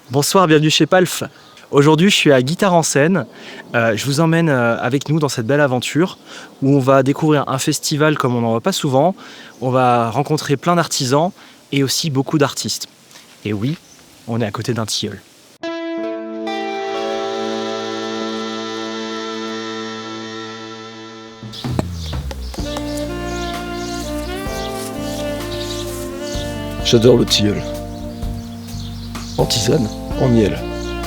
Bonsoir, bienvenue chez Palf. Aujourd'hui, je suis à Guitare en scène. Je vous emmène avec nous dans cette belle aventure où on va découvrir un festival comme on n'en voit pas souvent. On va rencontrer plein d'artisans et aussi beaucoup d'artistes. Et oui, on est à côté d'un tilleul. J'adore le tilleul. En tisane, en miel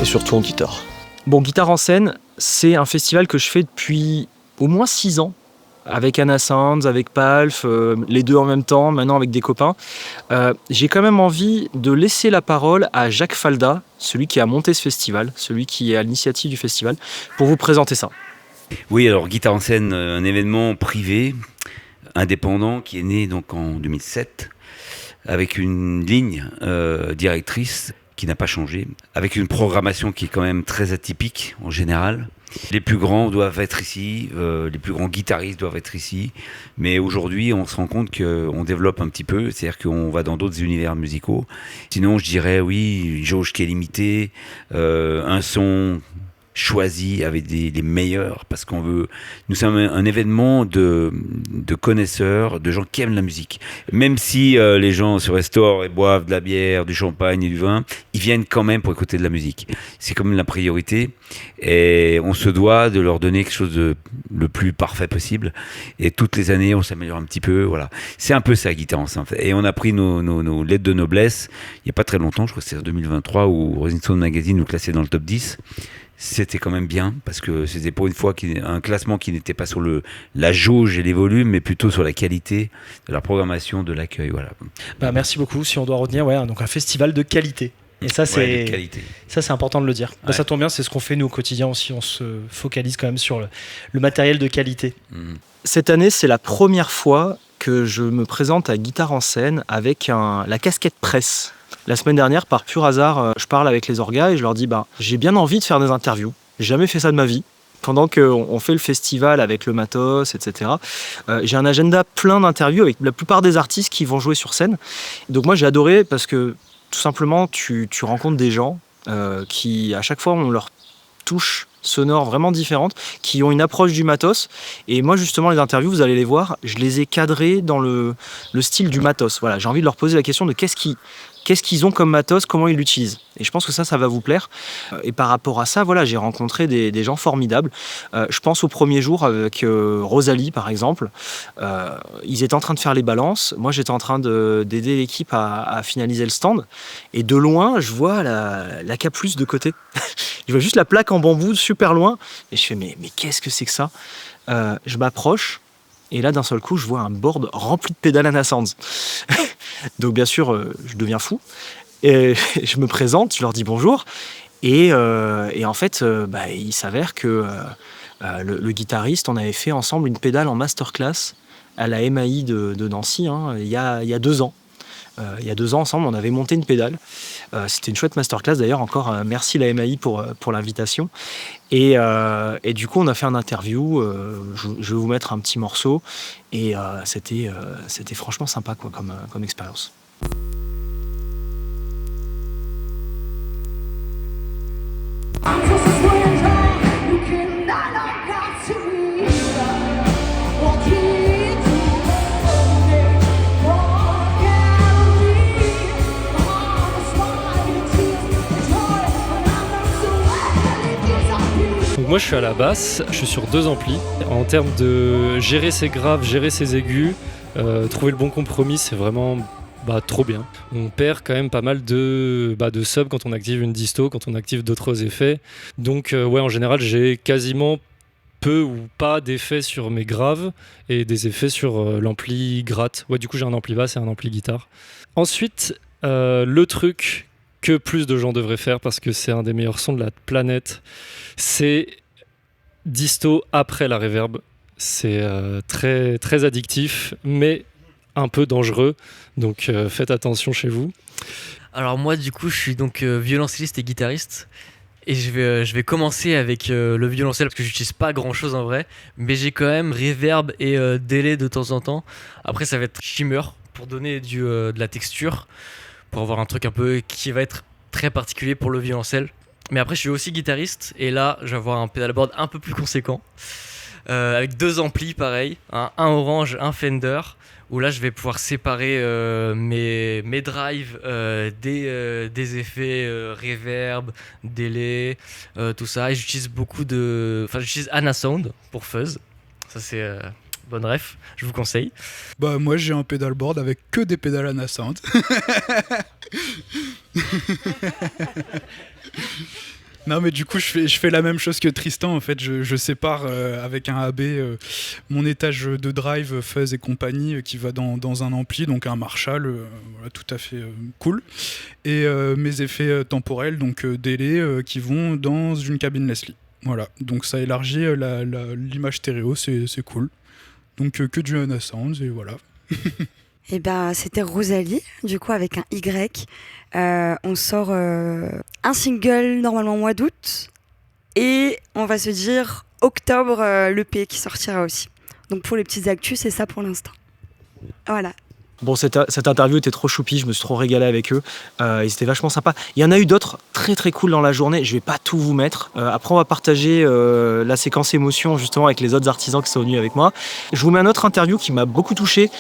et surtout en guitare. Bon, Guitare en scène, c'est un festival que je fais depuis au moins 6 ans. Avec Anna Sands, avec Palf, les deux en même temps, maintenant avec des copains. J'ai quand même envie de laisser la parole à Jacques Falda, celui qui a monté ce festival, celui qui est à l'initiative du festival, pour vous présenter ça. Oui, alors Guitare en scène, un événement privé, indépendant, qui est né donc en 2007, avec une ligne directrice qui n'a pas changé, avec une programmation qui est quand même très atypique en général. Les plus grands doivent être ici, les plus grands guitaristes doivent être ici, mais aujourd'hui on se rend compte qu'on développe un petit peu, c'est-à-dire qu'on va dans d'autres univers musicaux. Sinon je dirais oui, une jauge qui est limitée, un son choisi avec les meilleurs, parce qu'on veut. Nous sommes un événement de connaisseurs, de gens qui aiment la musique. Même si les gens se restaurent et boivent de la bière, du champagne et du vin, ils viennent quand même pour écouter de la musique. C'est comme la priorité, et on se doit de leur donner quelque chose de le plus parfait possible. Et toutes les années, on s'améliore un petit peu. Voilà, c'est un peu ça, Guitare en scène. Et on a pris nos lettres de noblesse il n'y a pas très longtemps, je crois que c'est en 2023, où Rolling Stone Magazine nous classait dans le top 10. C'était quand même bien, parce que c'était pour une fois un classement qui n'était pas sur la jauge et les volumes, mais plutôt sur la qualité de la programmation, de l'accueil. Voilà. Merci beaucoup. Si on doit retenir, donc un festival de qualité. Et ça, c'est, ça, c'est important de le dire. Ouais. Ça tombe bien, c'est ce qu'on fait nous au quotidien aussi. On se focalise quand même sur le matériel de qualité. Cette année, c'est la première fois que je me présente à Guitare en scène avec la casquette presse. La semaine dernière, par pur hasard, je parle avec les orgas et je leur dis j'ai bien envie de faire des interviews. J'ai jamais fait ça de ma vie. Pendant qu'on fait le festival avec le matos, etc., j'ai un agenda plein d'interviews avec la plupart des artistes qui vont jouer sur scène. Donc moi, j'ai adoré parce que tout simplement, tu rencontres des gens qui, à chaque fois, ont leur touche sonore vraiment différentes, qui ont une approche du matos. Et moi, justement, les interviews, vous allez les voir, je les ai cadrées dans le style du matos. Voilà, j'ai envie de leur poser la question de qu'est-ce qu'ils ont comme matos, comment ils l'utilisent. Et je pense que ça va vous plaire. Et par rapport à ça, voilà, j'ai rencontré des gens formidables. Je pense au premier jour avec Rosalie, par exemple. Ils étaient en train de faire les balances. Moi, j'étais en train d'aider l'équipe à finaliser le stand. Et de loin, je vois la K+, de côté. Je vois juste la plaque en bambou super loin. Et je fais, mais qu'est-ce que c'est que ça ? Je m'approche. Et là, d'un seul coup, je vois un board rempli de pédales Anna Sands. Donc, bien sûr, je deviens fou. Et je me présente, je leur dis bonjour. Et en fait, il s'avère que le guitariste, on avait fait ensemble une pédale en masterclass à la MAI de Nancy, il y a 2 ans. Il y a 2 ans, ensemble, on avait monté une pédale. C'était une chouette masterclass, d'ailleurs. Encore merci la MAI pour l'invitation. Et du coup, on a fait un interview. Je vais vous mettre un petit morceau. Et c'était franchement sympa comme expérience. Moi je suis à la basse, je suis sur 2 amplis. En termes de gérer ses graves, gérer ses aigus, trouver le bon compromis, c'est vraiment trop bien. On perd quand même pas mal de sub quand on active une disto, quand on active d'autres effets. Donc en général j'ai quasiment peu ou pas d'effets sur mes graves et des effets sur l'ampli gratte. Du coup j'ai un ampli basse et un ampli guitare. Ensuite, le truc que plus de gens devraient faire parce que c'est un des meilleurs sons de la planète, c'est disto après la reverb. C'est très, très addictif, mais un peu dangereux, donc faites attention chez vous. Alors moi du coup je suis donc violoncelliste et guitariste et je vais commencer avec le violoncelle parce que j'utilise pas grand chose en vrai, mais j'ai quand même reverb et délai de temps en temps. Après ça va être shimmer pour donner de la texture, pour avoir un truc un peu qui va être très particulier pour le violoncelle. Mais après, je suis aussi guitariste et là, je vais avoir un pedalboard un peu plus conséquent avec 2 amplis, pareil, un orange, un Fender. Où là, je vais pouvoir séparer mes drives des effets reverb, delay, tout ça. Et j'utilise j'utilise Anasound pour fuzz. Ça, c'est bonne ref, je vous conseille. Bah, moi, j'ai un pedalboard avec que des pédales Anasound. Non, mais du coup, je fais la même chose que Tristan. En fait, je sépare avec un AB mon étage de drive, fuzz et compagnie qui va dans un ampli, donc un Marshall, voilà, tout à fait cool. Et mes effets temporels, donc délai, qui vont dans une cabine Leslie. Voilà, donc ça élargit l'image stéréo, c'est cool. Donc que du Anasound, et voilà. Et ben, c'était Rosalie, du coup, avec un Y. On sort un single normalement au mois d'août. Et on va se dire octobre, l'EP qui sortira aussi. Donc pour les petites actus, c'est ça pour l'instant. Voilà. Bon, cette interview était trop choupi, je me suis trop régalé avec eux. Ils étaient vachement sympas. Il y en a eu d'autres très très cool dans la journée. Je vais pas tout vous mettre. Après, on va partager la séquence émotion justement avec les autres artisans qui sont venus avec moi. Je vous mets un autre interview qui m'a beaucoup touché.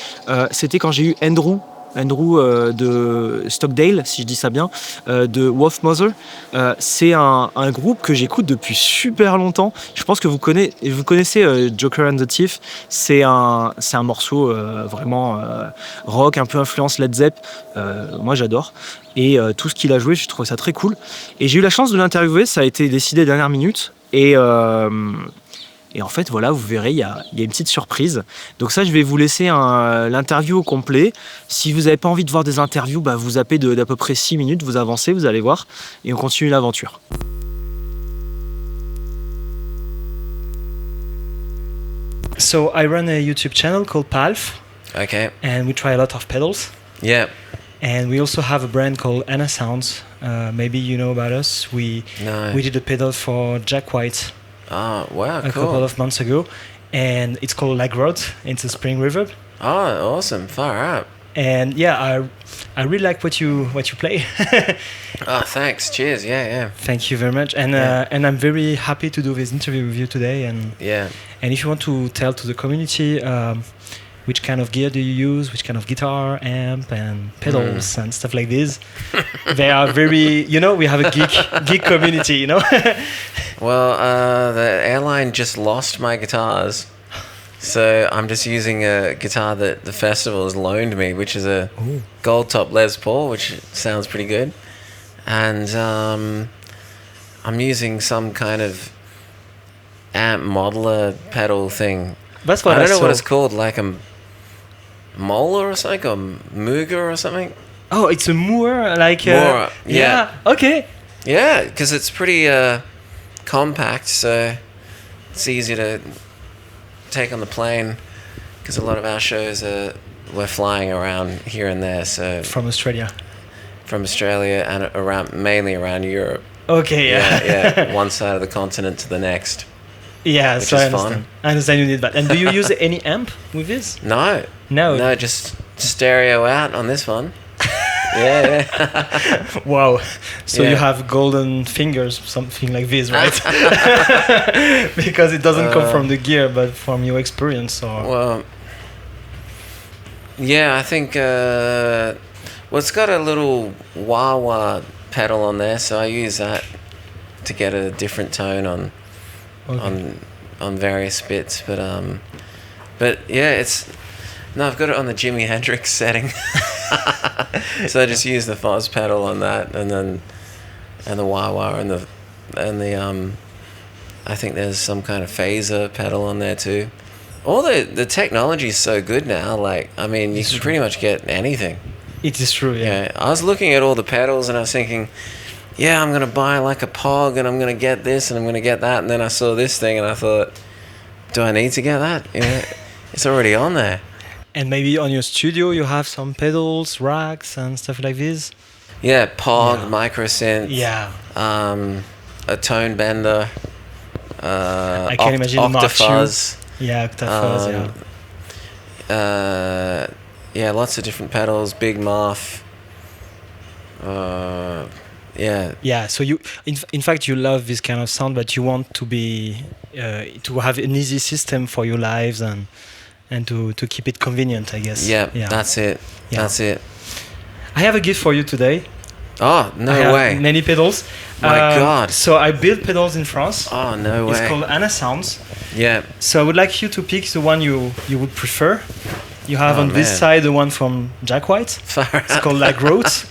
C'était quand j'ai eu Andrew de Stockdale, si je dis ça bien, de Wolfmother. C'est un groupe que j'écoute depuis super longtemps. Je pense que vous connaissez Joker and the Thief. C'est un morceau vraiment rock, un peu influence Led Zepp. Moi, j'adore. Et tout ce qu'il a joué, je trouve ça très cool. Et j'ai eu la chance de l'interviewer. Ça a été décidé dernière minute. Et en fait, voilà, vous verrez, il y a une petite surprise. Donc ça, je vais vous laisser l'interview au complet. Si vous n'avez pas envie de voir des interviews, bah, vous zappez d'à peu près 6 minutes, vous avancez, vous allez voir. Et on continue l'aventure. So I run a YouTube channel called Palf. Okay. And we try a lot of pedals. Yeah. And we also have a brand called Anasound. Maybe you know about us. We did a pedal for Jack White. Oh, wow, a couple of months ago, and it's called Lag Rod. It's a spring reverb. Oh, awesome! Far out. And yeah, I really like what you play. Oh, thanks. Cheers. Yeah. Thank you very much. And and I'm very happy to do this interview with you today. And and if you want to tell to the community which kind of gear do you use, which kind of guitar, amp, and pedals and stuff like this, they are very. We have a geek community. Well, the airline just lost my guitars, so I'm just using a guitar that the festival has loaned me, which is a gold top Les Paul, which sounds pretty good. And I'm using some kind of amp modeler pedal thing. That's what I don't know what it's called, like a Moeller or something, or Mooger or something. Oh, it's a Moore, like Moore, yeah. Okay. Yeah, because it's pretty compact, so it's easy to take on the plane. Because a lot of our shows we're flying around here and there, so from Australia and mainly around Europe. Okay, yeah. One side of the continent to the next. Yeah, which so is I understand. fun. I understand you need that. And do you use any amp with this? No, just stereo out on this one. Yeah. Wow. So you have golden fingers, something like this, right? Because it doesn't come from the gear, but from your experience. Or well, yeah, I think. It's got a little wah-wah pedal on there, so I use that to get a different tone on various bits. But yeah, I've got it on the Jimi Hendrix setting. So I just use the fuzz pedal on that, and the wah-wah and the I think there's some kind of phaser pedal on there too. All the technology is so good now. Like, I mean, you can pretty much get anything. It is true, yeah. I was looking at all the pedals and I was thinking, yeah, I'm gonna buy like a Pog and I'm gonna get this and I'm gonna get that, and then I saw this thing and I thought, do I need to get that? It's already on there. And maybe on your studio you have some pedals, racks and stuff like this? Yeah, Pog, microsynth. Yeah. A tone bender. I can imagine Octafuzz. Yeah, Octafuzz, yeah, lots of different pedals. Big Muff. Yeah. So you, in fact, you love this kind of sound, but you want to be to have an easy system for your lives and to keep it convenient, I guess. Yeah. That's it. Yeah. That's it. I have a gift for you today. Oh, no I have way. many pedals. My God. So I built pedals in France. Oh, no way. It's called Anna Sounds. Yeah. So I would like you to pick the one you would prefer. You have on this man. side the one from Jack White. Far It's out. called La Grotte.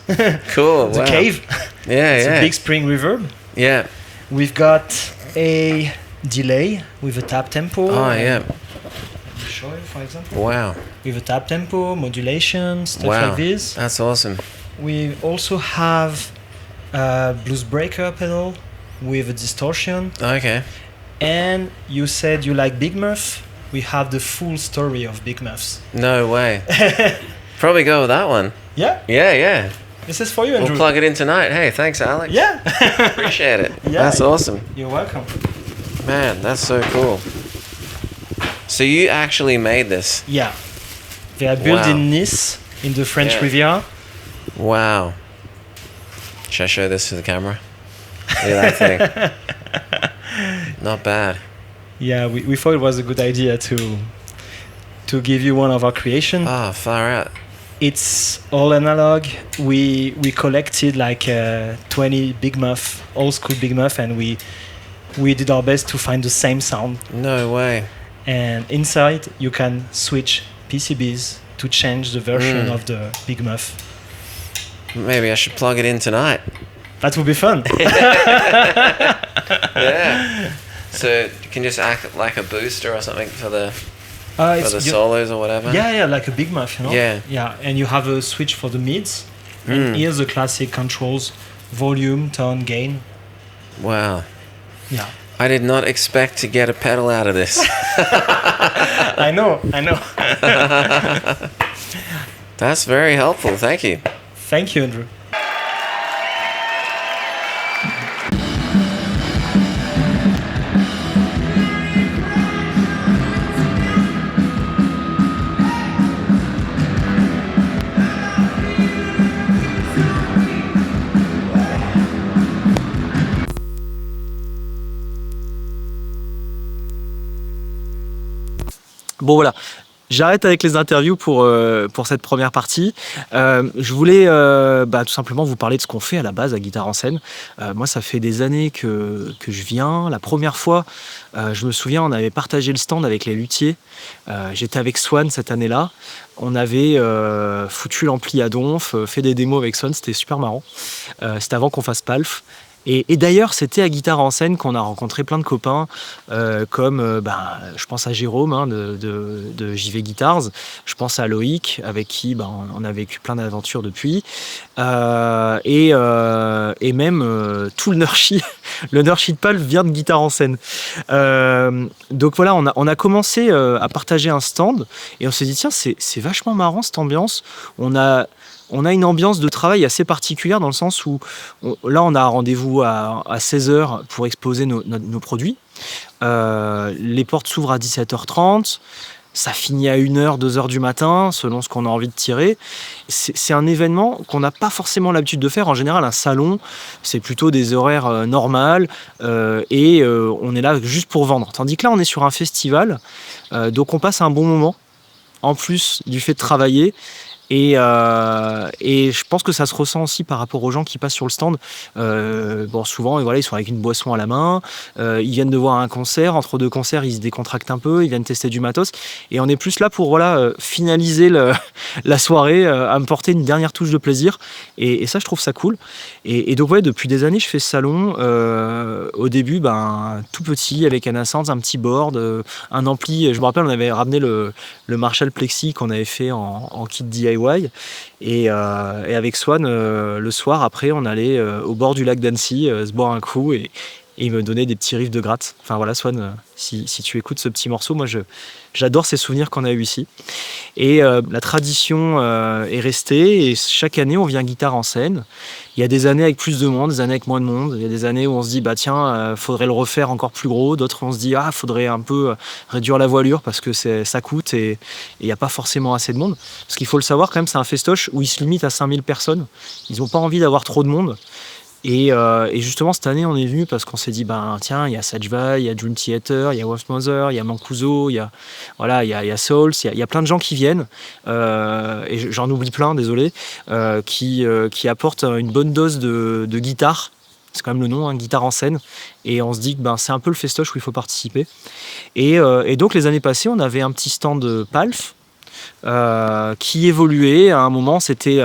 Cool. The wow. Cave. Yeah, It's yeah. a big spring reverb. Yeah. We've got a delay with a tap tempo. Oh, yeah. Let me show you, for example. Wow. With a tap tempo, modulation, stuff Wow. like this. That's awesome. We also have a blues breaker pedal with a distortion. Okay. And you said you like Big Muff. We have the full story of Big Muffs. No way. Probably go with that one. Yeah, Yeah, yeah. this is for you, Andrew. We'll plug it in tonight. Hey, thanks, Alex. Yeah, Appreciate it. Yeah. That's awesome. you're welcome. Man, that's so cool. So you actually made this. Yeah, they are built Wow. in Nice, in the French Yeah. Riviera. Wow. Should I show this to the camera? Look at that thing. Not bad. Yeah, we thought it was a good idea to give you one of our creation. Ah, far out. It's all analog. We collected like 20 Big Muff, old school Big Muff, and we did our best to find the same sound. No way. And inside you can switch PCBs to change the version of the Big Muff. Maybe I should plug it in tonight. That would be fun. Yeah. So you can just act like a booster or something for the It's- you- solos or whatever. yeah, like a Big Muff, you know? Yeah. Yeah, and you have a switch for the mids. And here's the classic controls, volume, tone, gain. Wow. Yeah. I did not expect to get a pedal out of this. I know. That's very helpful. Thank you. Thank you, Andrew. Bon voilà, j'arrête avec les interviews pour cette première partie. Je voulais tout simplement vous parler de ce qu'on fait à la base à Guitare en scène. Moi, ça fait des années que je viens. La première fois, je me souviens, on avait partagé le stand avec les luthiers. J'étais avec Swan cette année-là. On avait foutu l'ampli à donf, fait des démos avec Swan, c'était super marrant. C'était avant qu'on fasse Palf. Et d'ailleurs, c'était à Guitare en scène qu'on a rencontré plein de copains, comme je pense à Jérôme de JV Guitars, je pense à Loïc, avec qui on a vécu plein d'aventures depuis, et même tout le Nurshi. Le Nurshi de Palf vient de Guitare en scène. Donc voilà, on a commencé à partager un stand, et on s'est dit, tiens, c'est vachement marrant cette ambiance. On a une ambiance de travail assez particulière dans le sens où là on a un rendez-vous à 16h pour exposer nos produits. Les portes s'ouvrent à 17h30, ça finit à 1h, 2h du matin selon ce qu'on a envie de tirer. C'est un événement qu'on n'a pas forcément l'habitude de faire. En général, un salon, c'est plutôt des horaires normales et on est là juste pour vendre. Tandis que là on est sur un festival, donc on passe un bon moment en plus du fait de travailler. Et je pense que ça se ressent aussi par rapport aux gens qui passent sur le stand. Souvent, ils sont avec une boisson à la main. Ils viennent de voir un concert. Entre deux concerts, ils se décontractent un peu. Ils viennent tester du matos. Et on est plus là pour finaliser la soirée, à me porter une dernière touche de plaisir. Et ça, je trouve ça cool. Et donc, depuis des années, je fais ce salon. Au début, tout petit, avec un Sounds, un petit board, un ampli. Je me rappelle, on avait ramené le Marshall Plexi qu'on avait fait en kit DIY. Et avec Swan, le soir, après, on allait au bord du lac d'Annecy se boire un coup et il me donnait des petits riffs de gratte. Enfin voilà, Swan, si tu écoutes ce petit morceau, moi j'adore ces souvenirs qu'on a eu ici. Et la tradition est restée et chaque année on vient Guitare en scène. Il y a des années avec plus de monde, des années avec moins de monde. Il y a des années où on se dit faudrait le refaire encore plus gros. D'autres où on se dit faudrait un peu réduire la voilure parce que ça coûte et il n'y a pas forcément assez de monde. Parce qu'il faut le savoir quand même, c'est un festoche où il se limite à 5000 personnes. Ils n'ont pas envie d'avoir trop de monde. Et justement, cette année, on est venu parce qu'on s'est dit, tiens, il y a Sajva, il y a Dream Theater, il y a Wolfmother, il y a Mancuso, il y a Souls, il y a plein de gens qui viennent, et j'en oublie plein, désolé, qui apportent une bonne dose de guitare. C'est quand même le nom, guitare en scène. Et on se dit que c'est un peu le festoche où il faut participer. Et donc, les années passées, on avait un petit stand Palf, qui évoluait. À un moment, c'était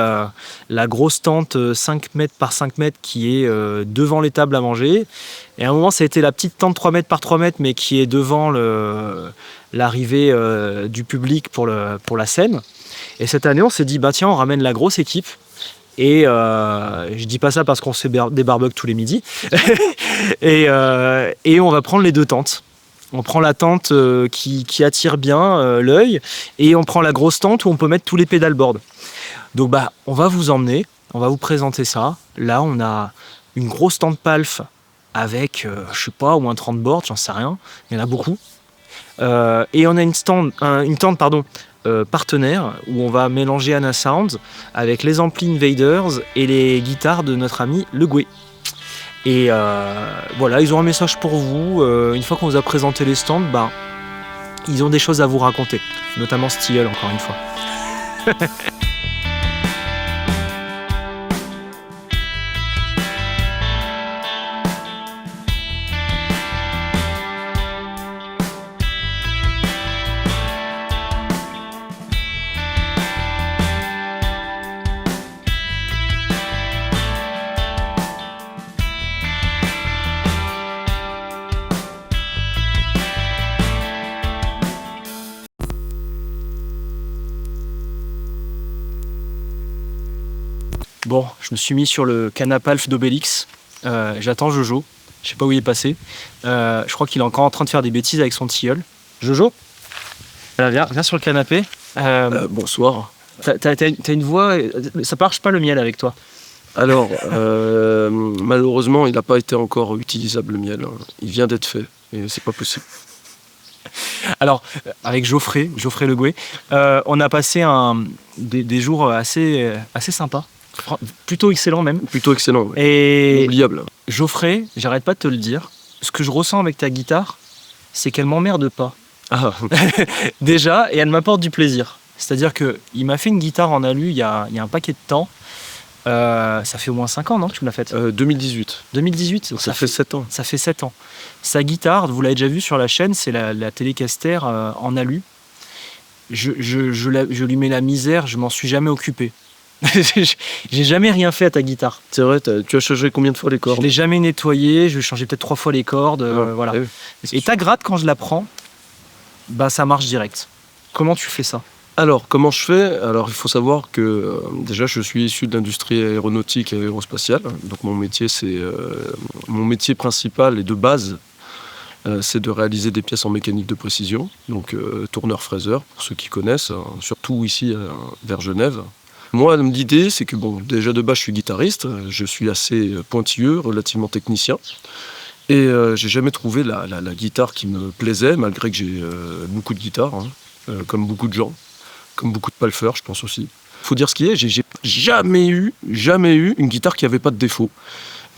la grosse tente 5 mètres par 5 mètres qui est devant les tables à manger. Et à un moment, ça a été la petite tente 3 mètres par 3 mètres, mais qui est devant l'arrivée du public pour la scène. Et cette année, on s'est dit, tiens, on ramène la grosse équipe. Et je dis pas ça parce qu'on se fait des barbecues tous les midis. et on va prendre les 2 tentes. On prend la tente qui attire bien l'œil, et on prend la grosse tente où on peut mettre tous les pédalboards. Donc on va vous emmener, on va vous présenter ça. Là, on a une grosse tente Palf avec, je sais pas, au moins 30 boards, j'en sais rien. Il y en a beaucoup. Et on a une tente partenaire où on va mélanger Anna Sound avec les amplis Invaders et les guitares de notre ami Le Gouet. Et voilà, ils ont un message pour vous. Une fois qu'on vous a présenté les stands, ils ont des choses à vous raconter, notamment Steel, encore une fois. Bon, je me suis mis sur le canapé Alf d'Obélix. J'attends Jojo. Je sais pas où il est passé. Je crois qu'il est encore en train de faire des bêtises avec son tilleul. Jojo, viens sur le canapé. Bonsoir. T'as une voix. Ça marche pas le miel avec toi. Alors, malheureusement, il n'a pas été encore utilisable le miel. Il vient d'être fait et c'est pas possible. Alors, avec Geoffrey Le Gouet, on a passé des jours assez sympas. Plutôt excellent même. Plutôt excellent, ouais. Et inoubliable. Geoffrey, j'arrête pas de te le dire, ce que je ressens avec ta guitare, c'est qu'elle m'emmerde pas. Ah. Déjà, et elle m'apporte du plaisir. C'est-à-dire qu'il m'a fait une guitare en alu il y a un paquet de temps. Ça fait au moins 5 ans, non, que tu me l'as faite 2018. 2018, donc ça fait 7 ans. Ça fait 7 ans. Sa guitare, vous l'avez déjà vu sur la chaîne, c'est la Telecaster en alu. Je lui mets la misère, je m'en suis jamais occupé. J'ai jamais rien fait à ta guitare. C'est vrai, tu as changé combien de fois les cordes? Je l'ai jamais nettoyé, je vais changer peut-être 3 fois les cordes, voilà. Et ta gratte, quand je la prends, ça marche direct. Comment tu fais ça? Alors, comment je fais? Alors, il faut savoir que déjà, je suis issu de l'industrie aéronautique et aérospatiale. Donc, mon métier principal et de base, c'est de réaliser des pièces en mécanique de précision. Donc, tourneur-fraiseur, pour ceux qui connaissent, surtout ici vers Genève. Moi, l'idée, c'est que, déjà de base, je suis guitariste, je suis assez pointilleux, relativement technicien, et j'ai jamais trouvé la guitare qui me plaisait, malgré que j'ai beaucoup de guitares, comme beaucoup de gens, comme beaucoup de palfeurs, je pense aussi. Il faut dire ce qui est, j'ai jamais eu une guitare qui avait pas de défaut.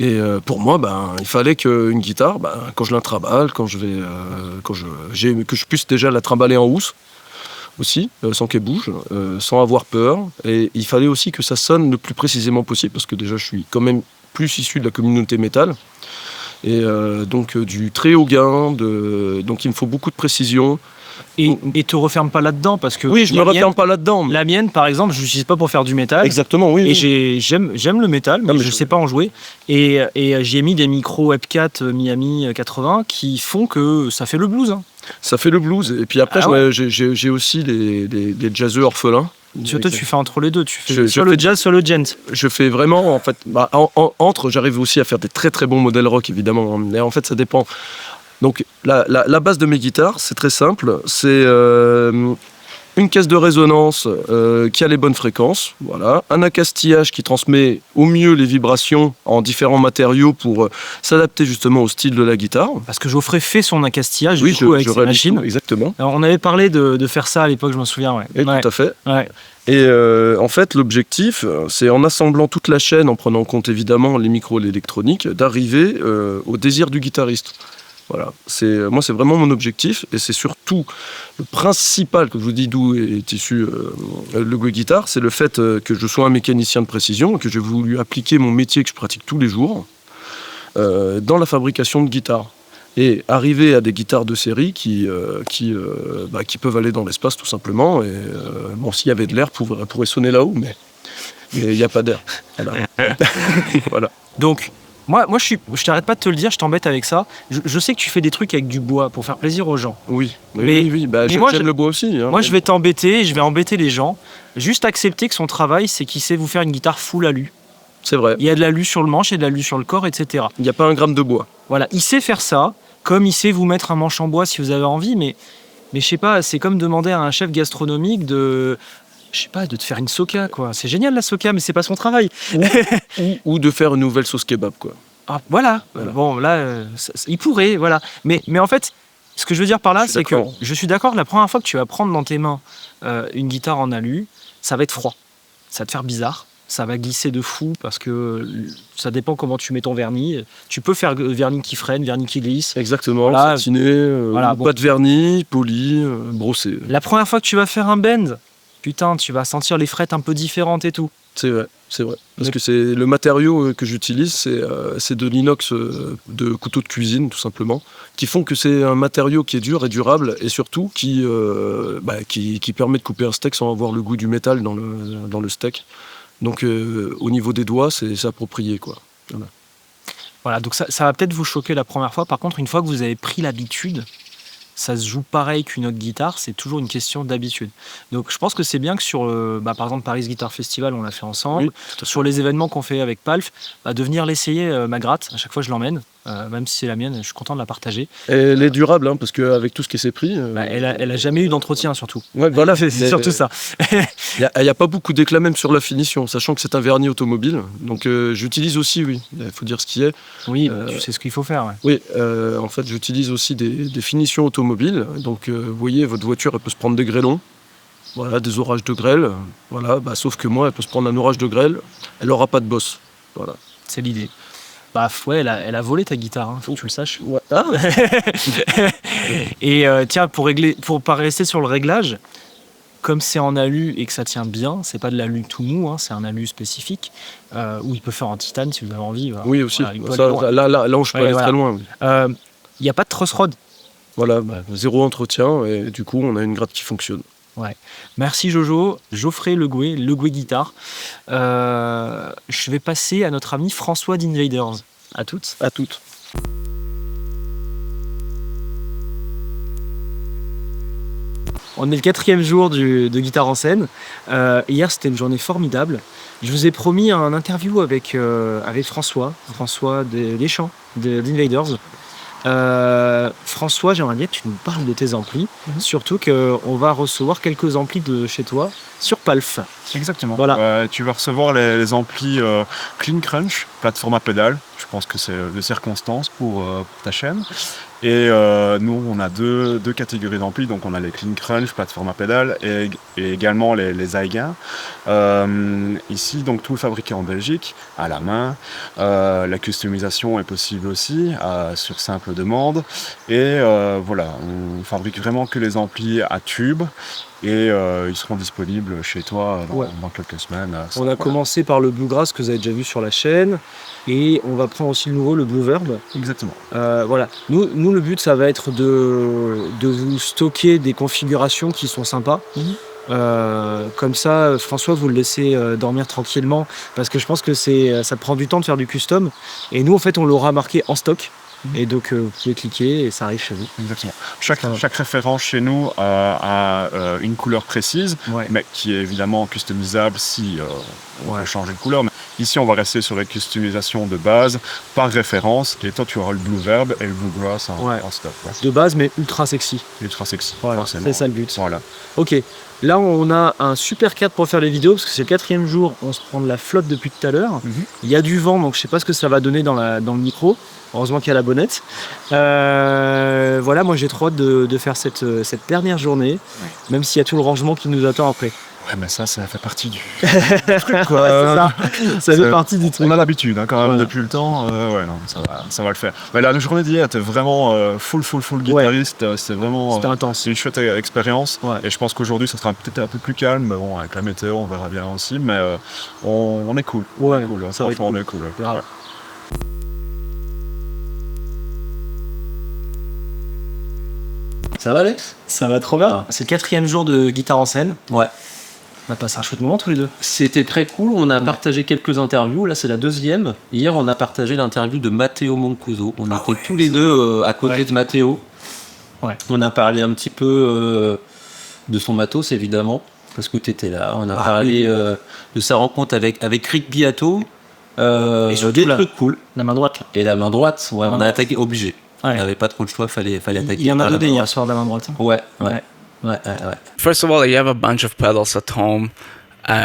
Et pour moi, il fallait qu'une guitare, quand je la trimballe, que je puisse déjà la trimballer en housse, aussi, sans qu'elle bouge, sans avoir peur. Et il fallait aussi que ça sonne le plus précisément possible, parce que déjà je suis quand même plus issu de la communauté métal. Et donc du très haut gain, donc il me faut beaucoup de précision. Et te referme pas là-dedans, parce que... Oui, je me referme pas là-dedans. La mienne, par exemple, je l'utilise pas pour faire du métal. Exactement, oui. Et j'aime le métal, mais je sais pas en jouer. Et j'y ai mis des micros Epcat Miami 80 qui font que ça fait le blues. Ça fait le blues. Et puis après, j'ai aussi des jazzeux orphelins. Toi, tu fais entre les deux. Tu fais soit le jazz, soit le gent. Je fais vraiment, en fait, j'arrive aussi à faire des très très bons modèles rock, évidemment. Mais en fait, ça dépend. Donc, la base de mes guitares, c'est très simple. C'est une caisse de résonance qui a les bonnes fréquences, voilà, un accastillage qui transmet au mieux les vibrations en différents matériaux pour s'adapter justement au style de la guitare. Parce que Geoffrey fait son accastillage oui, avec ses machines. Exactement. Alors, on avait parlé de faire ça à l'époque, je m'en souviens. Ouais. Et tout à fait. Ouais. Et en fait, l'objectif, c'est en assemblant toute la chaîne, en prenant en compte évidemment les micros et l'électronique, d'arriver au désir du guitariste. Voilà, moi c'est vraiment mon objectif et c'est surtout le principal, que je vous dis d'où est issu le Gwé Guitar, c'est le fait que je sois un mécanicien de précision et que j'ai voulu appliquer mon métier que je pratique tous les jours dans la fabrication de guitares. Et arriver à des guitares de série qui peuvent aller dans l'espace tout simplement. Et s'il y avait de l'air, pourrait sonner là-haut, mais il n'y a pas d'air. Voilà. Voilà. Donc, moi je t'arrête pas de te le dire, je t'embête avec ça. Je sais que tu fais des trucs avec du bois pour faire plaisir aux gens. Oui. J'aime le bois aussi. Hein. Moi, je vais t'embêter, je vais embêter les gens. Juste accepter que son travail, c'est qu'il sait vous faire une guitare full alu. C'est vrai. Il y a de l'alu sur le manche et de l'alu sur le corps, etc. Il n'y a pas un gramme de bois. Voilà, il sait faire ça, comme il sait vous mettre un manche en bois si vous avez envie, mais je sais pas, c'est comme demander à un chef gastronomique de te faire une soca, quoi. C'est génial la soca, mais c'est pas son travail. Ou de faire une nouvelle sauce kebab, quoi. Ah, voilà. Bon, là, il pourrait, voilà. Mais en fait, ce que je veux dire par là, c'est que je suis d'accord, la première fois que tu vas prendre dans tes mains une guitare en alu, ça va être froid. Ça va te faire bizarre. Ça va glisser de fou parce que ça dépend comment tu mets ton vernis. Tu peux faire vernis qui freine, vernis qui glisse. Exactement, satiné, pas de vernis, poli, brossé. La première fois que tu vas faire un bend, putain, tu vas sentir les frettes un peu différentes et tout. C'est vrai. Parce que c'est le matériau que j'utilise, c'est de l'inox de couteau de cuisine, tout simplement, qui font que c'est un matériau qui est dur et durable, et surtout qui permet de couper un steak sans avoir le goût du métal dans le steak. Donc au niveau des doigts, c'est approprié, quoi. Voilà, donc ça va peut-être vous choquer la première fois. Par contre, une fois que vous avez pris l'habitude, ça se joue pareil qu'une autre guitare, c'est toujours une question d'habitude. Donc je pense que c'est bien que sur, par exemple, Paris Guitar Festival, on l'a fait ensemble. Oui, sur les événements qu'on fait avec Palf, de venir l'essayer, ma gratte, à chaque fois je l'emmène. Même si c'est la mienne, je suis content de la partager. Et elle est durable, hein, parce qu'avec tout ce qui s'est pris... elle a jamais eu d'entretien, surtout. Ouais, voilà, c'est surtout ça. Il n'y a pas beaucoup d'éclat même sur la finition, sachant que c'est un vernis automobile. Donc j'utilise aussi, oui, il faut dire ce qui est. Oui, tu sais ce qu'il faut faire. Ouais. Oui, en fait, j'utilise aussi des finitions automobiles. Donc vous voyez, votre voiture, elle peut se prendre des grêlons. Voilà, des orages de grêle. Voilà, sauf que moi, elle peut se prendre un orage de grêle. Elle n'aura pas de bosse. Voilà. C'est l'idée. Ouais, elle a volé ta guitare, hein, faut que tu le saches. Ouais. Ah. Et tiens, pour pas rester sur le réglage, comme c'est en alu et que ça tient bien, c'est pas de l'alu tout mou, hein, c'est un alu spécifique, où il peut faire en titane si vous avez envie. Voilà. Oui, aussi. Voilà, là, je peux aller très loin. Il n'y a pas de truss rod. Voilà, zéro entretien, et du coup, on a une gratte qui fonctionne. Ouais. Merci Jojo, Geoffrey Le Gwé Guitar. Je vais passer à notre ami François d'Invaders. À toutes. À toutes. On est le 4e jour de Guitare en scène. Hier, c'était une journée formidable. Je vous ai promis un interview avec François Deschamps d'Invaders. François, j'aimerais bien que tu nous parles de tes amplis, surtout qu'on va recevoir quelques amplis de chez toi sur Palf. Exactement. Voilà. Tu vas recevoir les amplis Clean Crunch, plateforme à pédale. Je pense que c'est de circonstance pour ta chaîne. Et nous, on a deux catégories d'amplis. Donc, on a les Clean Crunch, plateforme à pédale, et également les Zygain. Ici, donc, tout fabriqué en Belgique, à la main. La customisation est possible aussi, sur simple demande. Et voilà, on fabrique vraiment que les amplis à tube. Et ils seront disponibles chez toi dans quelques semaines. On a commencé par le Bluegrass que vous avez déjà vu sur la chaîne. Et on va prendre aussi le nouveau, le Blue Verb. Exactement. Voilà. Nous, le but, ça va être de vous stocker des configurations qui sont sympas. Comme ça, François, vous le laissez dormir tranquillement. Parce que je pense que ça prend du temps de faire du custom. Et nous, en fait, on l'aura marqué en stock. Et donc, vous pouvez cliquer et ça arrive chez vous. Exactement. Chaque référence chez nous a une couleur précise, mais qui est évidemment customisable si on veut changer de couleur. Mais Ici, on va rester sur les customisations de base, par référence, et toi, tu auras le Blue Verb et le Bluegrass en stock. Ouais. De base, mais ultra sexy. Ultra sexy, voilà, forcément. C'est ça le but. Voilà. Ok, là on a un super cadre pour faire les vidéos, parce que c'est le 4e jour, on se prend de la flotte depuis tout à l'heure. Il y a du vent, donc je sais pas ce que ça va donner dans le micro. Heureusement qu'il y a la bonnette. Voilà, moi j'ai trop hâte de faire cette dernière journée, même s'il y a tout le rangement qui nous attend après. Ouais, mais ça fait partie du truc, quoi. Ça fait partie du truc. On a l'habitude, hein, quand même, depuis le temps. Ouais, non, ça va le faire. Mais la journée d'hier était vraiment full guitariste. C'était vraiment intense. C'est une chouette expérience. Ouais. Et je pense qu'aujourd'hui, ça sera peut-être un peu plus calme. Mais bon, avec la météo, on verra bien aussi. Mais on est cool. Ouais, cool, ça va être cool. On est cool. Ouais. Ça va, Alex? Ça va trop bien. C'est le 4e jour de guitare en scène. Ouais. On a passé un chouette moment tous les deux. C'était très cool, on a partagé quelques interviews, là c'est la 2e. Hier on a partagé l'interview de Matteo Mancuso. On était tous les deux à côté de Matteo. Ouais. On a parlé un petit peu de son matos évidemment, parce que tu étais là. On a parlé de sa rencontre avec Rick Beato. Et des trucs cool. La main droite. Et la main droite, ouais, on a attaqué obligé. On n'avait pas trop le choix, fallait attaquer. Il y en a deux hier soir de la main droite. Ouais. First of all, I have a bunch of pedals at home,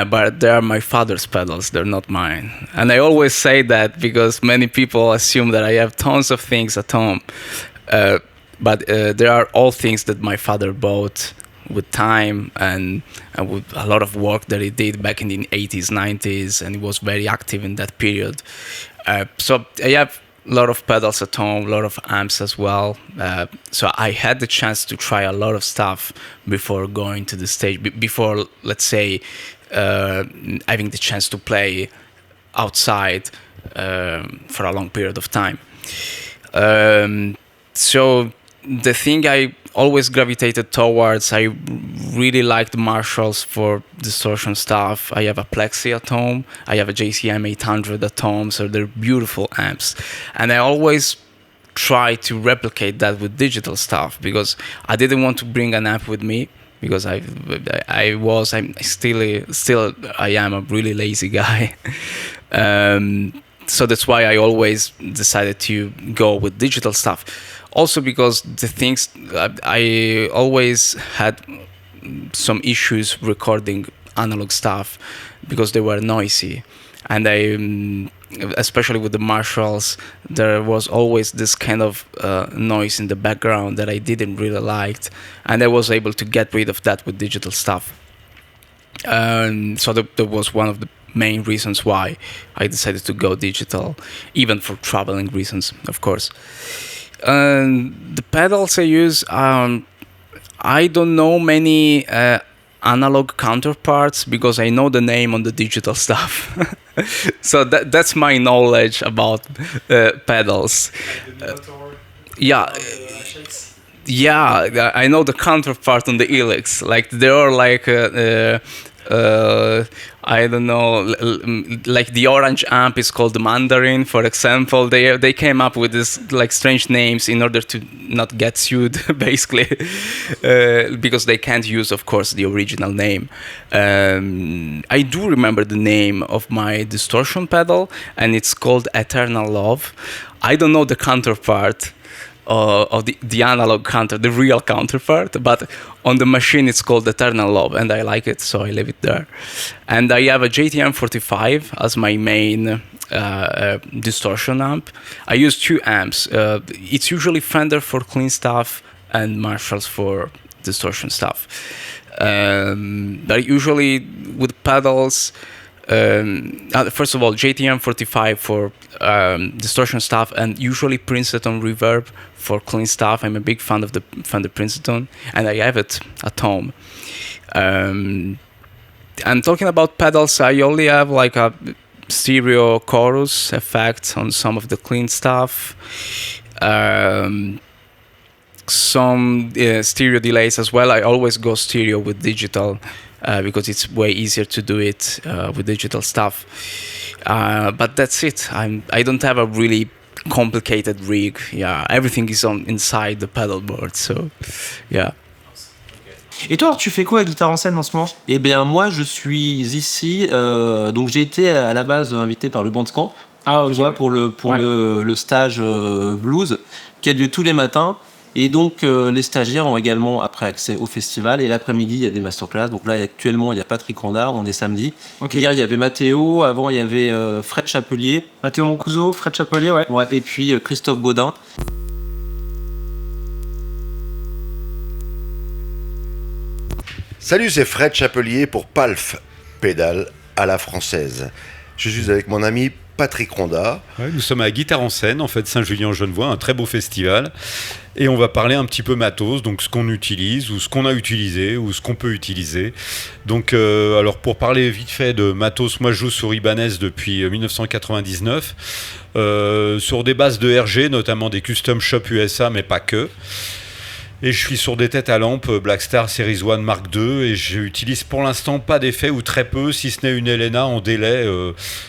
but they are my father's pedals, they're not mine. And I always say that because many people assume that I have tons of things at home. But there are all things that my father bought with time and with a lot of work that he did back in the 80s, 90s, and he was very active in that period. So I have a lot of pedals at home, a lot of amps as well. So I had the chance to try a lot of stuff before going to the stage, before, let's say, having the chance to play outside for a long period of time. So the thing I always gravitated towards, I really liked Marshalls for distortion stuff. I have a Plexi at home. I have a JCM 800 at home, so they're beautiful amps. And I always try to replicate that with digital stuff because I didn't want to bring an amp with me because I'm still a really lazy guy. So that's why I always decided to go with digital stuff. Also because the things, I always had some issues recording analog stuff because they were noisy. And especially with the Marshalls, there was always this kind of noise in the background that I didn't really like. And I was able to get rid of that with digital stuff. So that was one of the main reasons why I decided to go digital, even for traveling reasons, of course. The pedals I use, I don't know many analog counterparts because I know the name on the digital stuff. So that's my knowledge about pedals. Yeah, I know the counterpart on the Helix. Like there are like I don't know, like the orange amp is called the Mandarin, for example. They came up with this like strange names in order to not get sued, basically, because they can't use, of course, the original name. I do remember the name of my distortion pedal, and it's called Eternal Love. I don't know the counterpart of the analog counter, the real counterpart, but on the machine it's called Eternal Love, and I like it, so I leave it there. And I have a JTM 45 as my main distortion amp. I use two amps. It's usually Fender for clean stuff and Marshalls for distortion stuff. But usually with pedals, first of all, JTM 45 for distortion stuff, and usually Princeton Reverb for clean stuff. I'm a big fan of the Fender Princeton, and I have it at home. And talking about pedals, I only have like a stereo chorus effect on some of the clean stuff. Some stereo delays as well. I always go stereo with digital because it's way easier to do it with digital stuff. But that's it. I don't have a really complicated rig. Yeah, everything is inside the pedal board. So, yeah. Et toi, tu fais quoi à Guitare en scène en ce moment ? Eh bien, moi, je suis ici. Donc, j'ai été à la base invité par le Bandcamp. Pour le stage blues qui a lieu tous les matins. Et donc, les stagiaires ont également après accès au festival. Et l'après-midi, il y a des masterclass. Donc là, actuellement, il y a Patrick Rondard, on est samedi. Hier, il y avait Mathéo. Avant, il y avait Fred Chapelier. Mathéo Moncuso, Fred Chapelier, ouais. Et puis Christophe Baudin. Salut, c'est Fred Chapelier pour Palf, pédale à la française. Je suis avec mon ami Patrick Ronda. Ouais, nous sommes à Guitare en scène, en fait, Saint-Julien-en-Genevois, un très beau festival. Et on va parler un petit peu matos, donc ce qu'on utilise, ou ce qu'on a utilisé, ou ce qu'on peut utiliser. Donc, alors pour parler vite fait de matos, moi je joue sur Ibanez depuis 1999, sur des bases de RG, notamment des Custom Shop USA, mais pas que. Et je suis sur des têtes à lampe Blackstar Series 1 Mark II et j'utilise pour l'instant pas d'effet ou très peu, si ce n'est une Helena en délai.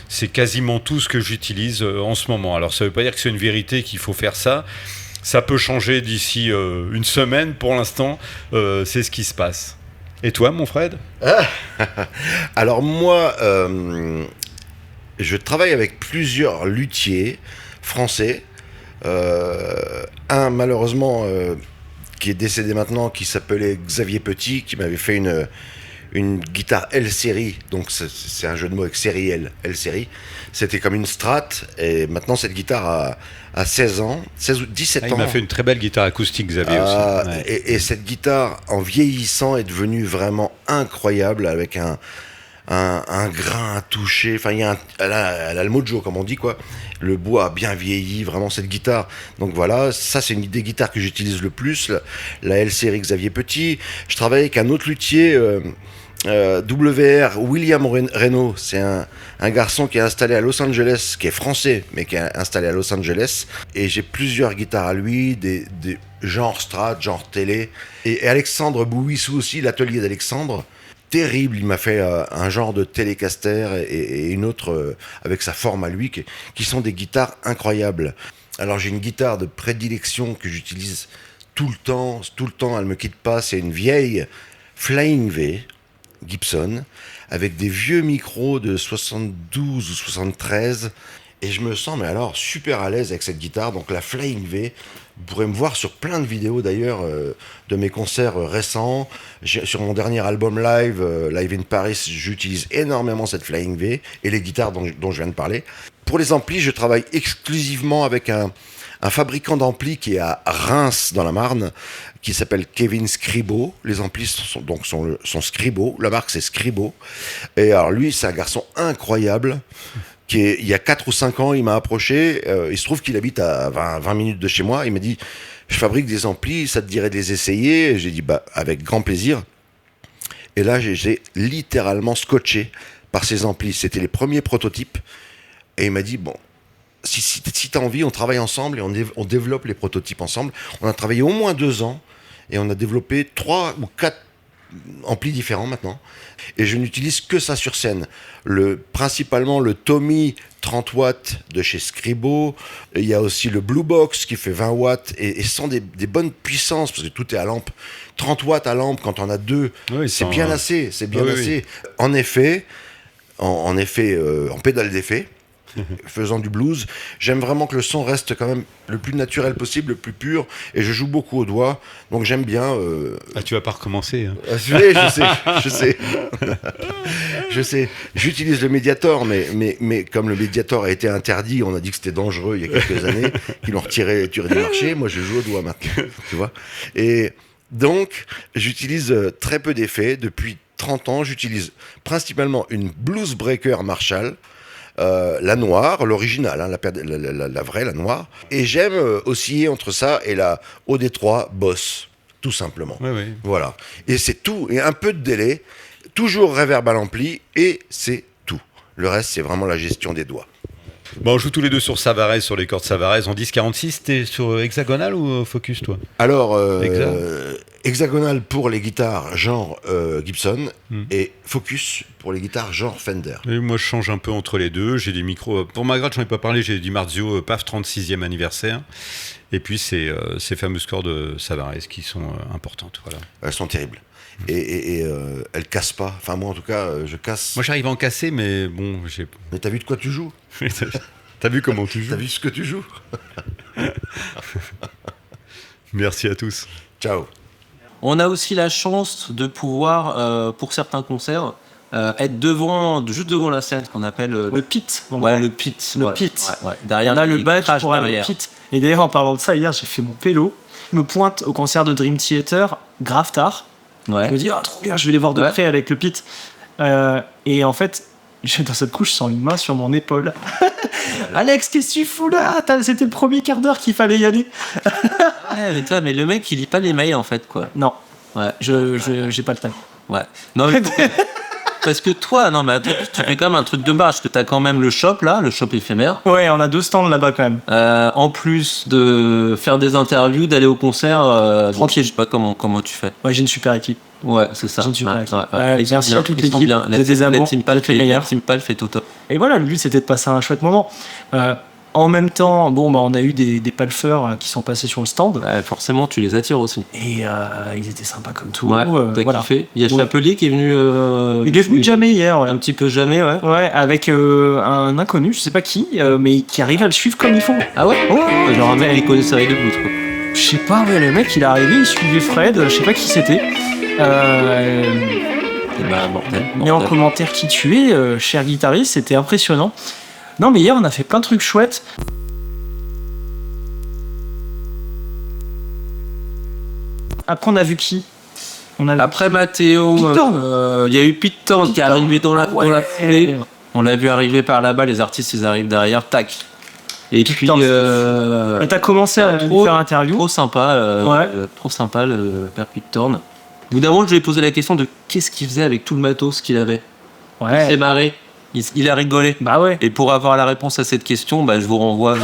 C'est quasiment tout ce que j'utilise en ce moment. Alors ça veut pas dire que c'est une vérité qu'il faut faire ça. Ça peut changer d'ici une semaine. Pour l'instant, c'est ce qui se passe. Et toi, mon Fred ? Alors moi, je travaille avec plusieurs luthiers français. Un malheureusement... qui est décédé maintenant, qui s'appelait Xavier Petit, qui m'avait fait une guitare L-série, donc c'est un jeu de mots avec série L-série. C'était comme une Strat, et maintenant cette guitare a 16 ans, 16 ou 17 ans. Il m'a fait une très belle guitare acoustique, Xavier aussi. Ouais. Et cette guitare, en vieillissant, est devenue vraiment incroyable, avec un grain à toucher, enfin elle a le mojo comme on dit quoi, le bois a bien vieilli, vraiment cette guitare, donc voilà, ça c'est une des guitares que j'utilise le plus, la L-série Xavier Petit. Je travaille avec un autre luthier, WR William Reno, c'est un garçon qui est installé à Los Angeles, qui est français mais qui est installé à Los Angeles, et j'ai plusieurs guitares à lui, des genre Strat, genre télé, et Alexandre Bouissou aussi, l'atelier d'Alexandre, terrible, il m'a fait un genre de Telecaster et une autre avec sa forme à lui, qui sont des guitares incroyables. Alors j'ai une guitare de prédilection que j'utilise tout le temps, elle me quitte pas, c'est une vieille Flying V Gibson, avec des vieux micros de 72 ou 73, et je me sens mais alors super à l'aise avec cette guitare, donc la Flying V. Vous pourrez me voir sur plein de vidéos d'ailleurs de mes concerts récents. Sur mon dernier album live, Live in Paris, j'utilise énormément cette Flying V et les guitares dont je viens de parler. Pour les amplis, je travaille exclusivement avec un fabricant d'amplis qui est à Reims dans la Marne, qui s'appelle Kevin Scribo. Les amplis sont Scribo, la marque c'est Scribo. Et alors lui, c'est un garçon incroyable. Il y a 4 ou 5 ans, il m'a approché, il se trouve qu'il habite à 20 minutes de chez moi, il m'a dit « Je fabrique des amplis, ça te dirait de les essayer ?» Et j'ai dit « avec grand plaisir ». Et là, j'ai littéralement scotché par ces amplis. C'était les premiers prototypes. Et il m'a dit « Bon, si tu as envie, on travaille ensemble et on développe les prototypes ensemble. » On a travaillé au moins 2 ans et on a développé 3 ou 4 amplis différents maintenant. Et je n'utilise que ça sur scène. Principalement le Tommy 30 watts de chez Scribo. Il y a aussi le Blue Box qui fait 20 watts et sans des bonnes puissances, parce que tout est à lampe. 30 watts à lampe, quand on a 2, oui, c'est bien assez. C'est bien assez. Oui. En effet, en pédale d'effet, faisant du blues, j'aime vraiment que le son reste quand même le plus naturel possible, le plus pur, et je joue beaucoup au doigt, donc j'aime bien... tu vas pas recommencer hein. Je sais. J'utilise le Mediator, mais comme le Mediator a été interdit, on a dit que c'était dangereux il y a quelques années, qu'ils l'ont retiré du marché, moi je joue au doigt maintenant, tu vois. Et donc, j'utilise très peu d'effets, depuis 30 ans, j'utilise principalement une Blues Breaker Marshall, la noire, l'original, hein, la vraie, la noire. Et j'aime osciller entre ça et la OD3 Boss, tout simplement. Oui. Voilà. Et c'est tout. Et un peu de délai, toujours reverb à l'ampli, et c'est tout. Le reste, c'est vraiment la gestion des doigts. Bon, on joue tous les deux sur Savarez, sur les cordes Savarez en 10-46. T'es sur hexagonal ou Focus, toi ? Alors, hexagonal pour les guitares genre Gibson et Focus pour les guitares genre Fender. Et moi, je change un peu entre les deux. J'ai des micros. Pour ma grade, j'en ai pas parlé. J'ai du Marzio PAF 36e anniversaire. Et puis, ces fameuses cordes Savarez qui sont importantes. Voilà. Elles sont terribles. et elle casse pas. Enfin, moi, en tout cas, je casse. Moi, j'arrive à en casser, mais bon, j'ai... Mais t'as vu de quoi tu joues? T'as vu comment tu joues? T'as vu ce que tu joues? Merci à tous. Ciao. On a aussi la chance de pouvoir, pour certains concerts, être juste devant la scène, qu'on appelle le pit. Ouais, le pit. Le pit. Ouais. Derrière, on a le badge pour aller au pit. Et d'ailleurs, en parlant de ça, hier, j'ai fait mon pélo. Je me pointe au concert de Dream Theater, grave tard. Ouais. Je me dis, trop bien, je vais les voir de près avec le pit. Et en fait, dans cette couche, je sens une main sur mon épaule. Alex, qu'est-ce que tu fous là? C'était le premier quart d'heure qu'il fallait y aller. Ouais, mais le mec, il lit pas les mails en fait, quoi. Non. Ouais. J'ai pas le temps. Ouais. Non, mais parce que toi, non, mais attends, tu fais quand même un truc de base, parce que t'as quand même le shop là, le shop éphémère. Ouais, on a 2 stands là-bas quand même. En plus de faire des interviews, d'aller au concert, tranquille, je sais pas comment tu fais. Ouais, j'ai une super équipe. Ouais, c'est ça. J'ai une super équipe. Ouais. Merci à toute l'équipe. Let's des amours. Team Pal fait tout top. Et voilà, le but c'était de passer un chouette moment. En même temps, on a eu des palfeurs qui sont passés sur le stand. Ouais, forcément, tu les attires aussi. Et ils étaient sympas comme tout. Ouais, t'as kiffé. Il y a Chapelier qui est venu. Il est venu jamais hier. Ouais. Un petit peu jamais, ouais. Ouais, avec un inconnu, je sais pas qui, mais qui arrive à le suivre comme il faut. Ah ouais? Ouais. Genre un mec, il connaissait avec le blues, quoi. Je sais pas, ouais, le mec, il est arrivé, il suivait Fred, je sais pas qui c'était. Mortel. Mais en commentaire qui tu es, cher guitariste, c'était impressionnant. Non, mais hier, on a fait plein de trucs chouettes. Après, on a vu qui? Après Mathéo, il y a eu Pete Thorne qui est arrivé dans la foulée. On l'a vu arriver par là-bas, les artistes, ils arrivent derrière, tac. Et puis, t'as commencé à faire interview. Trop sympa, trop sympa le père Pete Thorne. Au bout d'un moment, je lui ai posé la question de qu'est-ce qu'il faisait avec tout le matos qu'il avait. Ouais. Il s'est marré. Il a rigolé. Bah ouais. Et pour avoir la réponse à cette question, je vous renvoie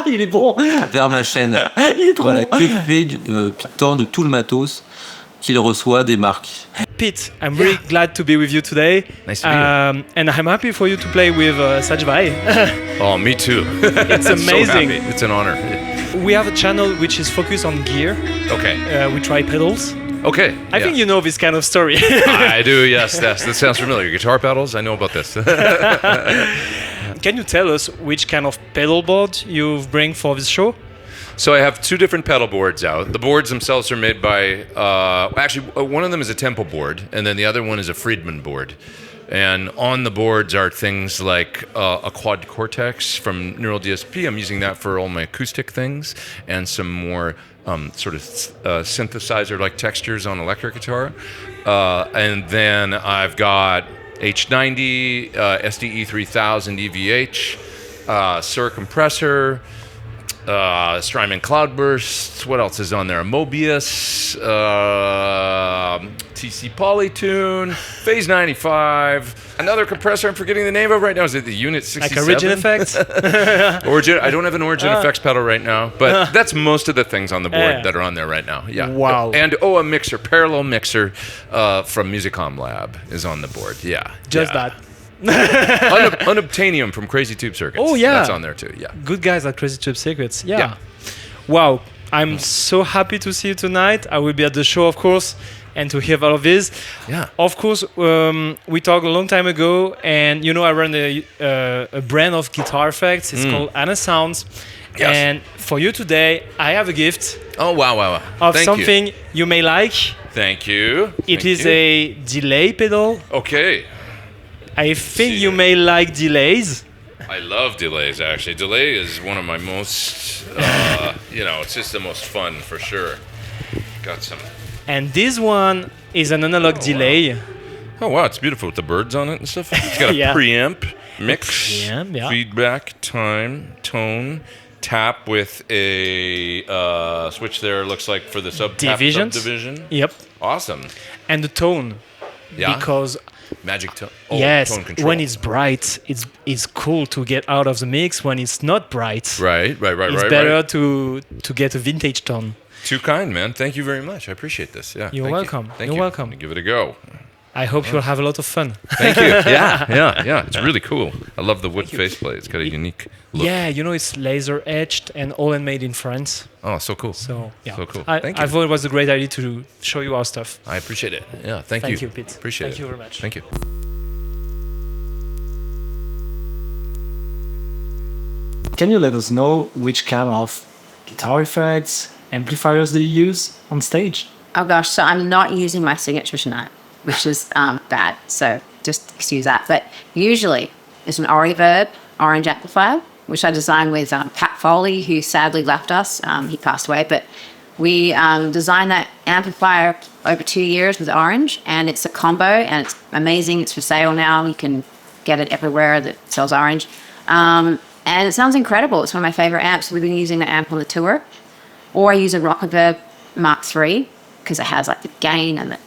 il est bon. vers ma chaîne. Il est trop bon. Que fait Pete Thorne de tout le matos qu'il reçoit des marques. Pete, I'm really glad to be with you today. Nice to meet you. And I'm happy for you to play with Saj Vai. Oh, me too. It's amazing. So happy. It's an honor. We have a channel which is focused on gear. Okay. We try pedals. Okay. I think you know this kind of story. I do, yes. That sounds familiar. Guitar pedals, I know about this. Can you tell us which kind of pedal board you bring for this show? So I have 2 different pedal boards out. The boards themselves are made by, one of them is a Temple board, and then the other one is a Friedman board. And on the boards are things like a quad cortex from Neural DSP. I'm using that for all my acoustic things, and some more sort of synthesizer-like textures on electric guitar. And then I've got H90, SDE 3000 EVH, Sur compressor, Strymon Cloudburst. What else is on there? Mobius, TC Polytune, Phase 95, another compressor I'm forgetting the name of right now. Is it the Unit 67? Like Origin Effects? Origin. I don't have an Origin Effects pedal right now, but that's most of the things on the board that are on there right now. Yeah. Wow. And a mixer, parallel mixer from Musicom Lab is on the board. Yeah. Just that. Unobtainium from Crazy Tube Circuits. Oh yeah, that's on there too. Yeah, good guys at Crazy Tube Circuits. Yeah. Wow, I'm so happy to see you tonight. I will be at the show, of course, and to hear all of this. Yeah. Of course, we talked a long time ago, and I run a brand of guitar effects. It's called Anna Sounds. Yes. And for you today, I have a gift. Oh wow! Of something you may like. Thank you. It is a delay pedal. Okay. I think you may like delays. I love delays, actually. Delay is one of my most, it's just the most fun for sure. Got some. And this one is an analog delay. Wow. Oh, wow, it's beautiful with the birds on it and stuff. It's got a preamp, mix, feedback, time, tone, tap with a switch there, looks like for the subdivision. Yep. Awesome. And the tone. Yeah. Because magic tone. Yes, tone control. when it's bright, it's cool to get out of the mix. When it's not bright, right. It's better to get a vintage tone. Too kind, man. Thank you very much. I appreciate this. Yeah. You're welcome. You're welcome. Give it a go. I hope you'll have a lot of fun. Thank you. Yeah. It's really cool. I love the wood faceplate. It's got a unique look. Yeah, it's laser etched and all handmade in France. Oh, so cool. So cool. I thought it was a great idea to show you our stuff. I appreciate it. Yeah, thank you. Thank you, Pete. Appreciate it. Thank you very much. Thank you. Can you let us know which kind of guitar effects, amplifiers do you use on stage? Oh gosh, so I'm not using my signature tonight, which is bad. So just excuse that. But usually it's an Oriverb orange amplifier, which I designed with Pat Foley, who sadly left us. He passed away, but we designed that amplifier over 2 years with orange, and it's a combo, and it's amazing. It's for sale now. You can get it everywhere that sells orange. And it sounds incredible. It's one of my favorite amps. We've been using the amp on the tour. Or I use a Rockerverb Mark III because it has like the gain and the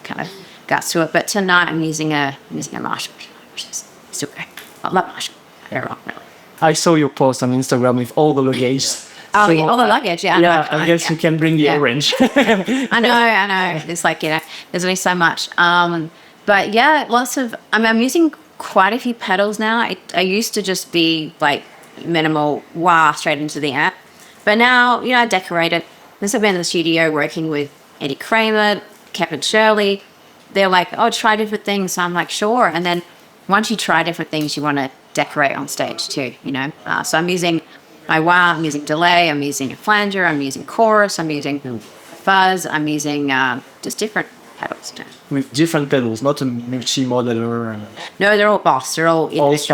kind of guts to it. But tonight I'm using a Marshall, which is still great. I love Marshall. They're rock, really. I saw your post on Instagram with all the luggage. Oh, yeah, all the luggage, yeah. I guess you can bring the orange. I know. It's like, there's only so much. But yeah, I'm using quite a few pedals now. I used to just be like minimal, straight into the amp. But now, I decorate it. I've been in the studio working with Eddie Kramer, Kevin Shirley. They're like, try different things. So I'm like, sure. And then once you try different things, you want to decorate on stage too, So I'm using my wah, I'm using delay, I'm using a flanger, I'm using chorus, I'm using fuzz, I'm using just different pedals now. With different pedals, not a multi-modeler. No, they're all Boss. They're all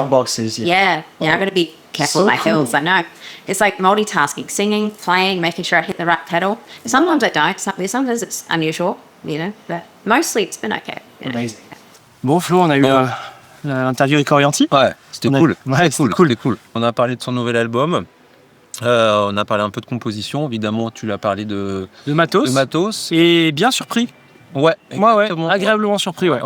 boxes. Yeah. I'm going to be careful with my hills. I know. It's like multitasking, singing, playing, making sure I hit the right pedal. Sometimes I don't. Sometimes it's unusual, but mostly it's been okay. Amazing. Bon, Flo, on a eu l'interview avec Orianti. Ouais, c'était cool. Ouais, c'était cool. On a parlé de son nouvel album. On a parlé un peu de composition. Évidemment, tu l'as parlé de matos. Et bien surpris. Ouais, agréablement surpris, ouais.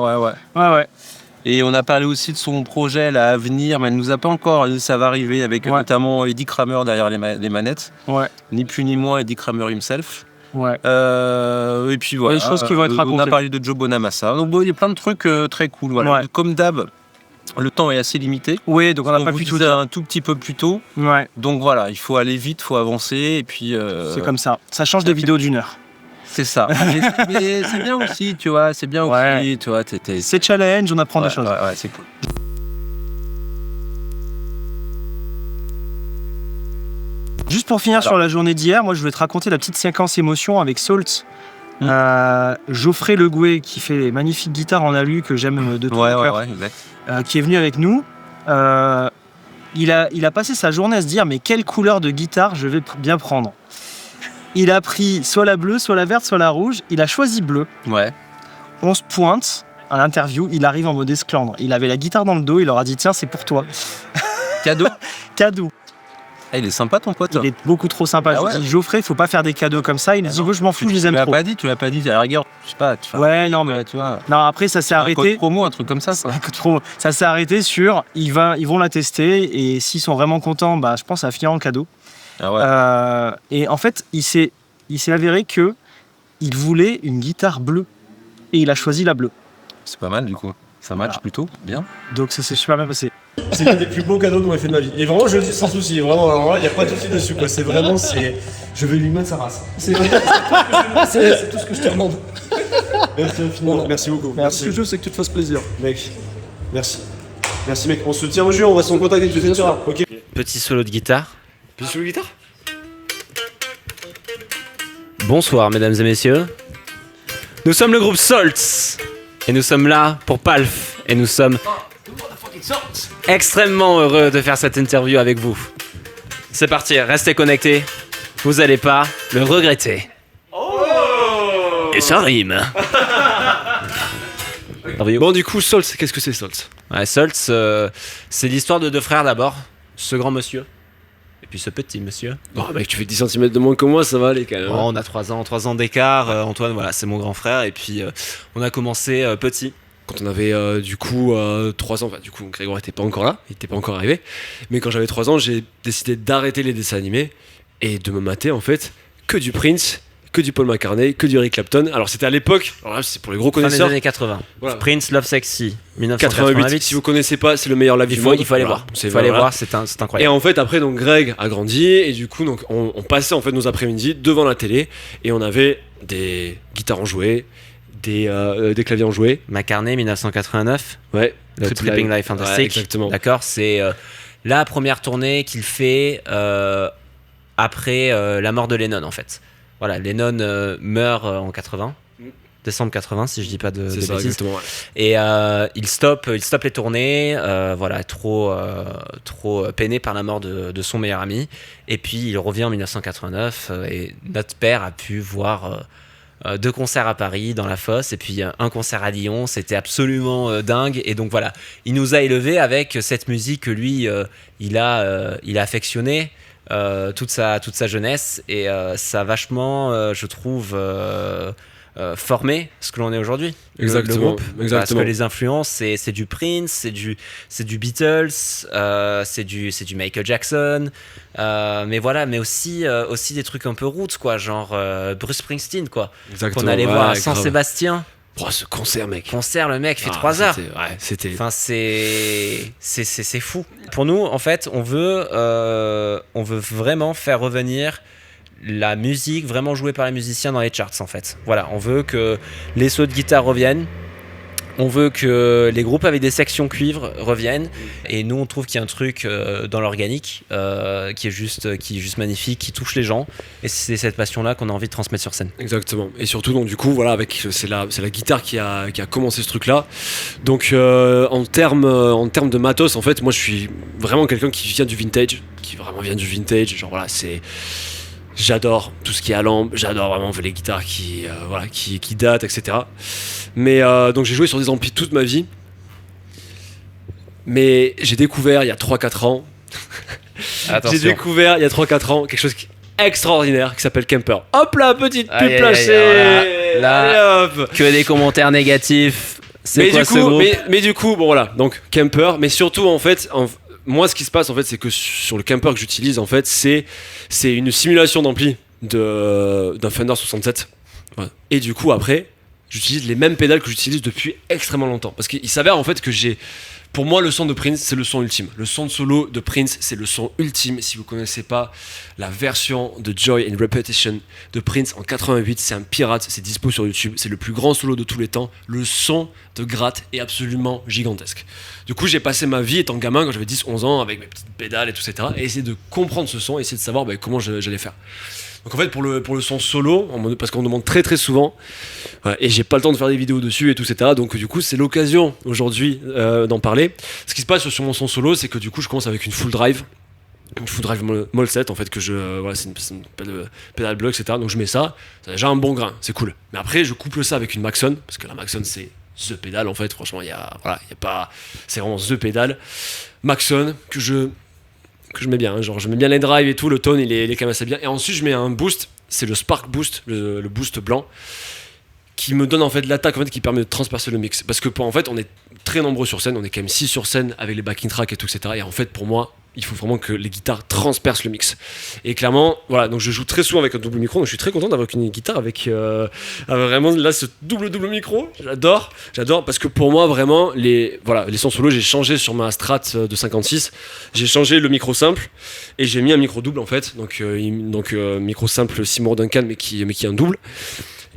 Et on a parlé aussi de son projet là, à venir, mais elle nous a pas encore. Ça va arriver avec notamment Eddie Kramer derrière les manettes. Ouais. Ni plus ni moins Eddie Kramer himself. Ouais. Et puis voilà. Des choses qui vont être racontées. On a parlé de Joe Bonamassa. Donc il y a plein de trucs très cool. Voilà. Ouais. Comme d'hab, le temps est assez limité. Oui, donc on n'a pas pu tout dire un tout petit peu plus tôt. Ouais. Donc voilà, il faut aller vite, il faut avancer. Et puis. C'est comme ça. Ça change de vidéo d'1 heure. C'est ça. mais c'est bien aussi, tu vois. C'est bien aussi, tu vois. C'est challenge, on apprend des choses. Ouais, c'est cool. Juste pour finir sur la journée d'hier, moi je voulais te raconter la petite séquence émotion avec Salt. Geoffrey Legouet, qui fait les magnifiques guitares en alu que j'aime de tout mon cœur, qui est venu avec nous. Il a passé sa journée à se dire mais quelle couleur de guitare je vais bien prendre. Il a pris soit la bleue, soit la verte, soit la rouge. Il a choisi bleu. Ouais. On se pointe à l'interview. Il arrive en mode esclandre. Il avait la guitare dans le dos. Il leur a dit tiens, c'est pour toi. Cadeau. Cadeau. Ah, il est sympa ton pote. Il est beaucoup trop sympa. Je dis Geoffrey, faut pas faire des cadeaux comme ça. Il a dit je m'en fous, je les aime trop. Tu l'as pas dit à la rigueur. Je sais pas. Ouais, non mais tu vois. Non, après ça s'est arrêté. Un code promo, un truc comme ça. Ça s'est arrêté sur ils vont la tester et s'ils sont vraiment contents, je pense que ça va finir en cadeau. Ah ouais. Et en fait, il s'est avéré que il voulait une guitare bleue et il a choisi la bleue. C'est pas mal du coup. Ça match plutôt bien. Donc ça s'est super bien passé. C'est l'un des plus beaux cadeaux qu'on ait fait de ma vie. Et vraiment, je le dis sans souci. Vraiment, alors là, il n'y a pas de souci dessus. Quoi. C'est vraiment, je vais lui mettre sa race. C'est tout ce que je te demande. Merci infiniment. Merci beaucoup. Merci. Ce que je veux, c'est que tu te fasses plaisir, mec. Merci. Merci, mec. On se tient au jeu, on va se contacter tout de suite. Ok. Petit solo de guitare. Petit solo de guitare. Bonsoir, mesdames et messieurs. Nous sommes le groupe Salt. Et nous sommes là pour Palf. Et nous sommes extrêmement heureux de faire cette interview avec vous. C'est parti, restez connectés. Vous allez pas le regretter. Et ça rime. Bon, du coup, Salt, qu'est-ce que c'est Salt? Ouais, Salt, c'est l'histoire de deux frères d'abord. Ce grand monsieur. Et puis ce petit monsieur. Oh mec, tu fais 10 cm de moins que moi, ça va aller quand même. Oh, on a 3 ans d'écart. Antoine, voilà, c'est mon grand frère. Et puis on a commencé petit. Quand on avait du coup 3 ans, du coup Grégoire était pas encore là, il était pas encore arrivé. Mais quand j'avais 3 ans, j'ai décidé d'arrêter les dessins animés et de me mater en fait que du Prince, que du Paul McCartney, que du Eric Clapton. Alors c'était à l'époque, alors là c'est pour les gros connaisseurs. Fin des années 80. Voilà. Prince, Love Sexy, 1988. 1988. Si vous connaissez pas, c'est le meilleur live du monde. Il faut aller voir. Il faut aller voir, c'est incroyable. Et en fait après donc Greg a grandi et du coup donc on passait en fait nos après-midi devant la télé et on avait des guitares enjouées, des claviers enjoués. McCartney 1989. Ouais. Le Tripping Life Fantastic. Ouais, exactement. D'accord, c'est la première tournée qu'il fait après la mort de Lennon en fait. Voilà, Lennon meurt en 80. Décembre 80 si je dis pas de bêtises. Exactement, ouais. Et il stoppe les tournées, voilà, trop peiné par la mort de son meilleur ami. Et puis il revient en 1989 et notre père a pu voir 2 concerts à Paris dans la Fosse et puis un concert à Lyon. C'était absolument dingue. Et donc voilà, il nous a élevés avec cette musique que lui il a affectionnée toute sa jeunesse et ça a vachement, je trouve, formé ce que l'on est aujourd'hui. Exactement, le groupe. exactement. Parce que les influences, c'est du Prince, c'est du Beatles, c'est du Michael Jackson, mais voilà, mais aussi des trucs un peu roots, quoi, genre Bruce Springsteen, quoi. Exactement, qu'on allait voir à grave. Saint-Sébastien. Oh, ce concert, mec. Le mec fait 3 heures. C'était. Enfin, c'est fou. Pour nous, en fait, on veut vraiment faire revenir la musique vraiment jouée par les musiciens dans les charts, en fait. Voilà, on veut que les sauts de guitare reviennent. On veut que les groupes avec des sections cuivre reviennent. Et nous, on trouve qu'il y a un truc dans l'organique qui est juste magnifique, qui touche les gens. Et c'est cette passion-là qu'on a envie de transmettre sur scène. Exactement. Et surtout, donc, du coup, voilà, c'est la guitare qui a commencé ce truc-là. Donc, en termes de matos, en fait, moi, je suis vraiment quelqu'un qui vient du vintage. Genre, voilà, j'adore tout ce qui est à lampe, j'adore vraiment les guitares qui datent, etc. Mais donc j'ai joué sur des amplis toute ma vie. Mais j'ai découvert il y a 3-4 ans. Attention. J'ai découvert il y a 3-4 ans quelque chose extraordinaire qui s'appelle Kemper. Hop là, petite pub Aïe, placée. là, Allez, hop. que des commentaires négatifs. C'est Mais quoi du ce coup, groupe mais du coup, bon voilà, donc Kemper, mais surtout en fait, moi ce qui se passe en fait, c'est que sur le Kemper que j'utilise en fait, c'est une simulation d'ampli d'un Fender 67. Ouais. Et du coup après, j'utilise les mêmes pédales que j'utilise depuis extrêmement longtemps, parce qu'il s'avère en fait que pour moi, le son de Prince, c'est le son ultime. Le son de solo de Prince, c'est le son ultime. Si vous connaissez pas la version de Joy and Repetition de Prince en 88, c'est un pirate, c'est dispo sur YouTube, c'est le plus grand solo de tous les temps. Le son de gratte est absolument gigantesque. Du coup, j'ai passé ma vie étant gamin, quand j'avais 10-11 ans, avec mes petites pédales et tout, etc., et essayer de comprendre ce son, essayer de savoir comment j'allais faire. Donc en fait, pour le son solo, parce qu'on me demande très très souvent, et j'ai pas le temps de faire des vidéos dessus et tout, etc. Donc du coup, c'est l'occasion aujourd'hui d'en parler. Ce qui se passe sur mon son solo, c'est que du coup, je commence avec une full drive Mol 7 en fait, c'est une pédale block, etc. Donc je mets ça a déjà un bon grain, c'est cool. Mais après, je couple ça avec une Maxon, parce que la Maxon c'est the pédale en fait. Franchement, c'est vraiment the pédale Maxon que je mets bien, genre je mets bien les drives et tout, le tone il est quand même assez bien. Et ensuite je mets un boost, c'est le Spark Boost, le boost blanc, qui me donne en fait l'attaque en fait, qui permet de transpercer le mix. Parce que en fait on est très nombreux sur scène, on est quand même 6 sur scène avec les backing tracks et tout, etc. Et en fait pour moi, il faut vraiment que les guitares transpercent le mix. Et clairement, voilà, donc je joue très souvent avec un double micro, donc je suis très content d'avoir une guitare avec vraiment là ce double micro. J'adore parce que pour moi vraiment les sons solo, j'ai changé sur ma Strat de 56, j'ai changé le micro simple et j'ai mis un micro double en fait, donc micro simple Seymour Duncan mais qui est un double.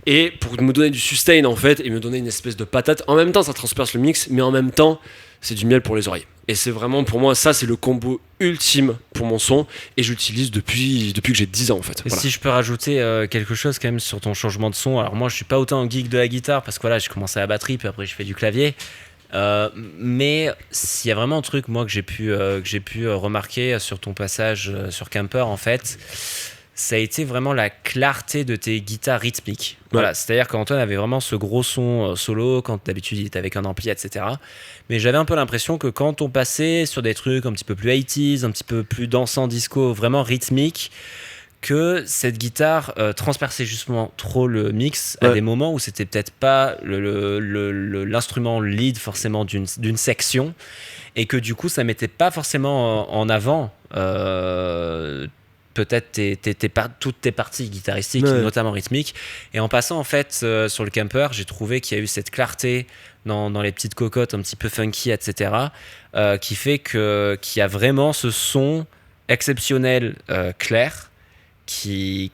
Et pour me donner du sustain en fait et me donner une espèce de patate, en même temps ça transperce le mix, mais en même temps c'est du miel pour les oreilles. Et c'est vraiment pour moi, ça c'est le combo ultime pour mon son, et j'utilise depuis que j'ai 10 ans en fait. Et voilà. si je peux rajouter quelque chose quand même sur ton changement de son, alors moi je suis pas autant un geek de la guitare parce que voilà, j'ai commencé à la batterie puis après je fais du clavier, mais s'il y a vraiment un truc moi que j'ai pu remarquer sur ton passage sur Kemper en fait, ça a été vraiment la clarté de tes guitares rythmiques. Voilà, c'est-à-dire qu'Antoine avait vraiment ce gros son solo, quand d'habitude il était avec un ampli, etc. Mais j'avais un peu l'impression que quand on passait sur des trucs un petit peu plus 80s, un petit peu plus dansant disco, vraiment rythmique, que cette guitare transperçait justement trop le mix à des moments où c'était peut-être pas l'instrument lead forcément d'une section, et que du coup ça mettait pas forcément en avant peut-être toutes tes parties guitaristiques, notamment rythmiques. Et en passant en fait sur le Kemper, j'ai trouvé qu'il y a eu cette clarté dans les petites cocottes un petit peu funky, etc., qui fait qu'il y a vraiment ce son exceptionnel, clair, qui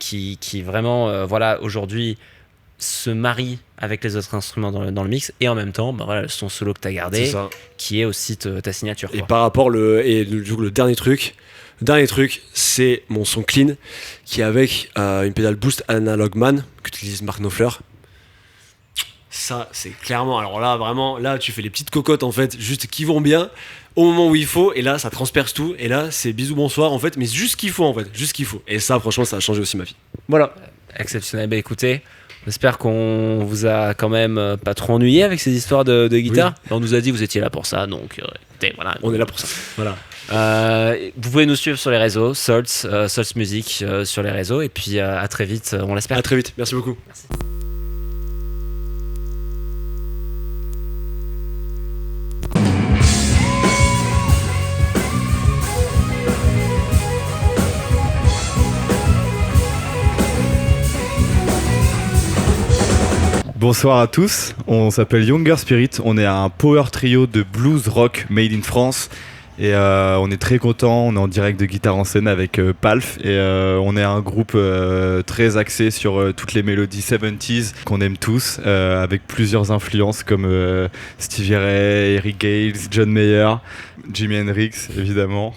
vraiment, aujourd'hui, se marie avec les autres instruments dans le mix, et en même temps, le son solo que tu as gardé, qui est aussi ta signature. Et par rapport, le dernier truc, c'est mon son clean, qui est avec une pédale boost Analog Man, qu'utilise Mark Knopfler. Ça, c'est clairement, alors là, vraiment, là, tu fais les petites cocottes, en fait, juste qui vont bien, au moment où il faut, et là, ça transperce tout, et là, c'est bisous, bonsoir, en fait, mais juste ce qu'il faut, en fait, juste ce qu'il faut. Et ça, franchement, ça a changé aussi ma vie. Voilà. Exceptionnel. Écoutez, j'espère qu'on vous a quand même pas trop ennuyé avec ces histoires de guitare. Oui. On nous a dit que vous étiez là pour ça, donc écoutez, voilà. On est là pour ça. Voilà. Vous pouvez nous suivre sur les réseaux, Salts Music sur les réseaux, et puis à très vite, on l'espère. À très vite, merci beaucoup. Merci. Bonsoir à tous, on s'appelle Younger Spirit, on est un power trio de blues rock made in France et on est très content, on est en direct de Guitare en scène avec Palf et on est un groupe très axé sur toutes les mélodies 70s qu'on aime tous, avec plusieurs influences comme Stevie Ray, Eric Gales, John Mayer, Jimi Hendrix évidemment.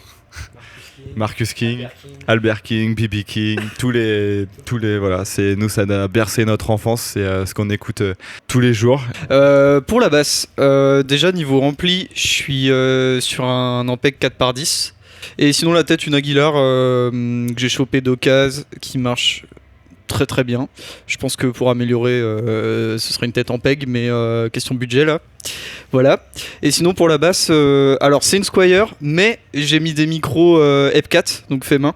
Marcus King, Albert King, B.B. King, tous les voilà, c'est nous, ça a bercé notre enfance, c'est ce qu'on écoute tous les jours. Pour la basse, déjà niveau ampli, je suis sur un Ampeg 4x10 et sinon la tête une Aguilar que j'ai chopé d'occasion qui marche très très bien. Je pense que pour améliorer ce serait une tête Ampeg, mais question budget là. Voilà. Et sinon pour la basse, alors c'est une Squier, mais j'ai mis des micros Ep4, donc fait main.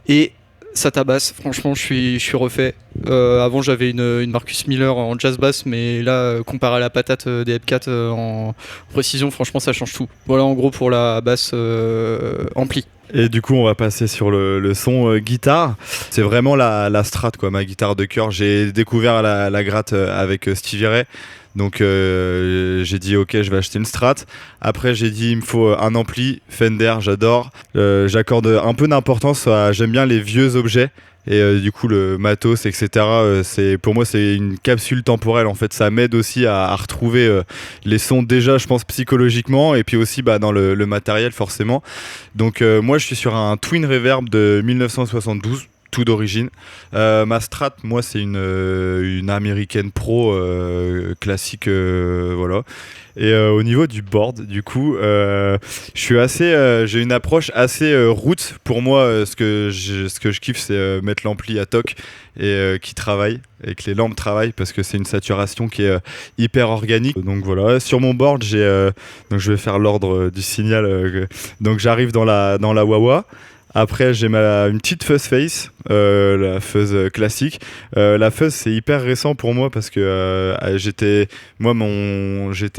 Et ça tabasse, franchement je suis refait. Avant j'avais une Marcus Miller en jazz bass, mais là comparé à la patate des Ep4 en précision, franchement ça change tout. Voilà en gros pour la basse ampli. Et du coup, on va passer sur le son guitare. C'est vraiment la strat, quoi, ma guitare de cœur. J'ai découvert la gratte avec Stevie Ray. Donc j'ai dit ok, je vais acheter une strat. Après j'ai dit il me faut un ampli Fender, j'adore. J'accorde un peu d'importance j'aime bien les vieux objets. Et du coup le matos, etc. Pour moi c'est une capsule temporelle en fait. Ça m'aide aussi à retrouver les sons déjà, je pense, psychologiquement, et puis aussi dans le matériel forcément. Donc moi je suis sur un Twin Reverb de 1972, tout d'origine. Ma strat, moi c'est une américaine pro classique, voilà. Et au niveau du board, du coup, je suis j'ai une approche assez route. Pour moi, ce que je kiffe, c'est mettre l'ampli à toc et qui travaille, et que les lampes travaillent, parce que c'est une saturation qui est hyper organique. Donc voilà, sur mon board, donc je vais faire l'ordre du signal. Donc j'arrive dans la wah-wah. Après, j'ai une petite fuzz face, la fuzz classique. La fuzz, c'est hyper récent pour moi parce que j'étais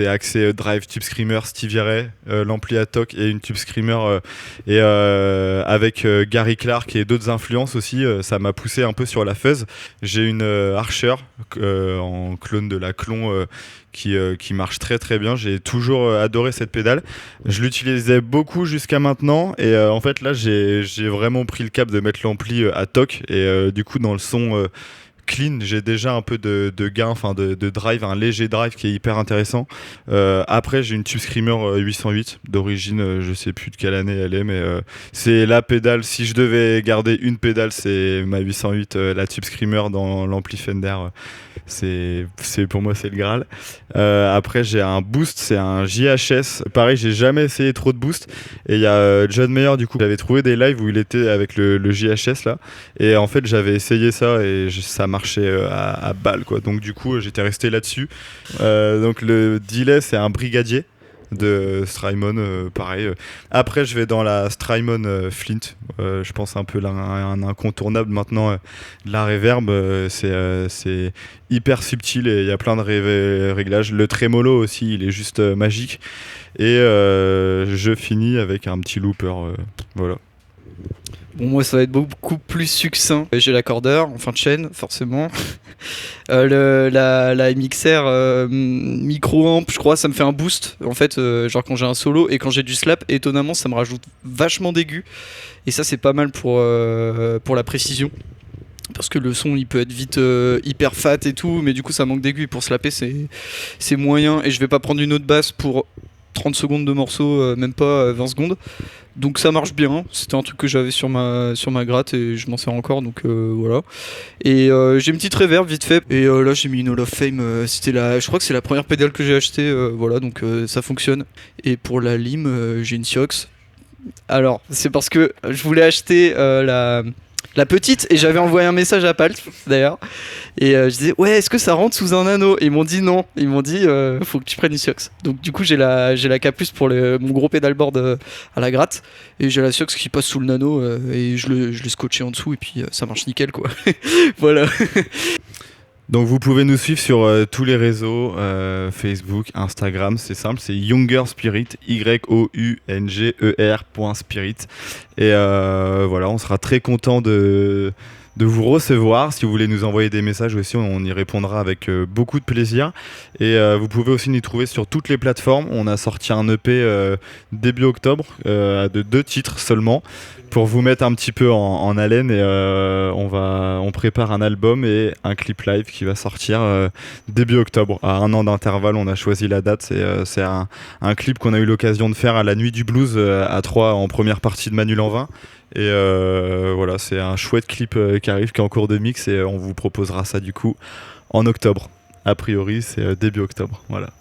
axé drive, tube screamer, Stevie Ray, l'ampli à toc et une tube screamer. Et avec Gary Clark et d'autres influences aussi, ça m'a poussé un peu sur la fuzz. J'ai une Archer en clone de la Klon qui marche très très bien. J'ai toujours adoré cette pédale. Je l'utilisais beaucoup jusqu'à maintenant, et en fait là j'ai vraiment pris le cap de mettre l'ampli à toc, et du coup dans le son clean, j'ai déjà un peu de gain, enfin de drive, un léger drive qui est hyper intéressant. Après j'ai une Tube Screamer 808 d'origine, je sais plus de quelle année elle est, mais c'est la pédale. Si je devais garder une pédale, c'est ma 808, la Tube Screamer dans l'ampli Fender. C'est pour moi c'est le Graal. Après j'ai un boost, c'est un JHS. Pareil, j'ai jamais essayé trop de boost. Et il y a John Mayer, du coup, j'avais trouvé des lives où il était avec le JHS là. Et en fait j'avais essayé ça et ça marchait à balle, quoi. Donc du coup j'étais resté là-dessus. Donc le delay, c'est un Brigadier de Strymon, pareil. Après je vais dans la Strymon Flint, je pense un peu un incontournable maintenant de la reverb. C'est hyper subtil et il y a plein de réglages. Le trémolo aussi, il est juste magique. Et je finis avec un petit looper, voilà. Bon, moi, ça va être beaucoup plus succinct. J'ai l'accordeur en fin de chaîne, forcément. La MXR micro-amp, je crois, ça me fait un boost. En fait, genre quand j'ai un solo et quand j'ai du slap, étonnamment, ça me rajoute vachement d'aigus. Et ça, c'est pas mal pour la précision. Parce que le son, il peut être vite hyper fat et tout, mais du coup, ça manque d'aigus. Et pour slapper, c'est moyen. Et je vais pas prendre une autre basse pour 30 secondes de morceau, même pas 20 secondes. Donc ça marche bien, c'était un truc que j'avais sur ma gratte et je m'en sers encore, donc voilà. Et j'ai une petite reverb vite fait, et là j'ai mis une Hall of Fame, je crois que c'est la première pédale que j'ai achetée, voilà, donc ça fonctionne. Et pour la lime, j'ai une Siox. Alors, c'est parce que je voulais acheter la petite, et j'avais envoyé un message à Palt d'ailleurs, et je disais ouais, est-ce que ça rentre sous un anneau, et ils m'ont dit non, ils m'ont dit faut que tu prennes une Siox. Donc du coup j'ai la K+ pour mon gros pédalboard à la gratte, et j'ai la Siox qui passe sous le nano, et je l'ai scotché en dessous, et puis ça marche nickel quoi. Voilà. Donc vous pouvez nous suivre sur tous les réseaux, Facebook, Instagram, c'est simple, c'est Younger Spirit, YOUNGER.spirit. Et voilà, on sera très content de vous recevoir. Si vous voulez nous envoyer des messages aussi, on y répondra avec beaucoup de plaisir. Et vous pouvez aussi nous trouver sur toutes les plateformes. On a sorti un EP début octobre de 2 titres seulement, pour vous mettre un petit peu en haleine, et on prépare un album et un clip live qui va sortir début octobre. À 1 an d'intervalle, on a choisi la date. C'est un clip qu'on a eu l'occasion de faire à la Nuit du Blues à Troyes, en première partie de Manu Lanvin. Et voilà, c'est un chouette clip qui arrive, qui est en cours de mix, et on vous proposera ça du coup en octobre. A priori, c'est début octobre. Voilà.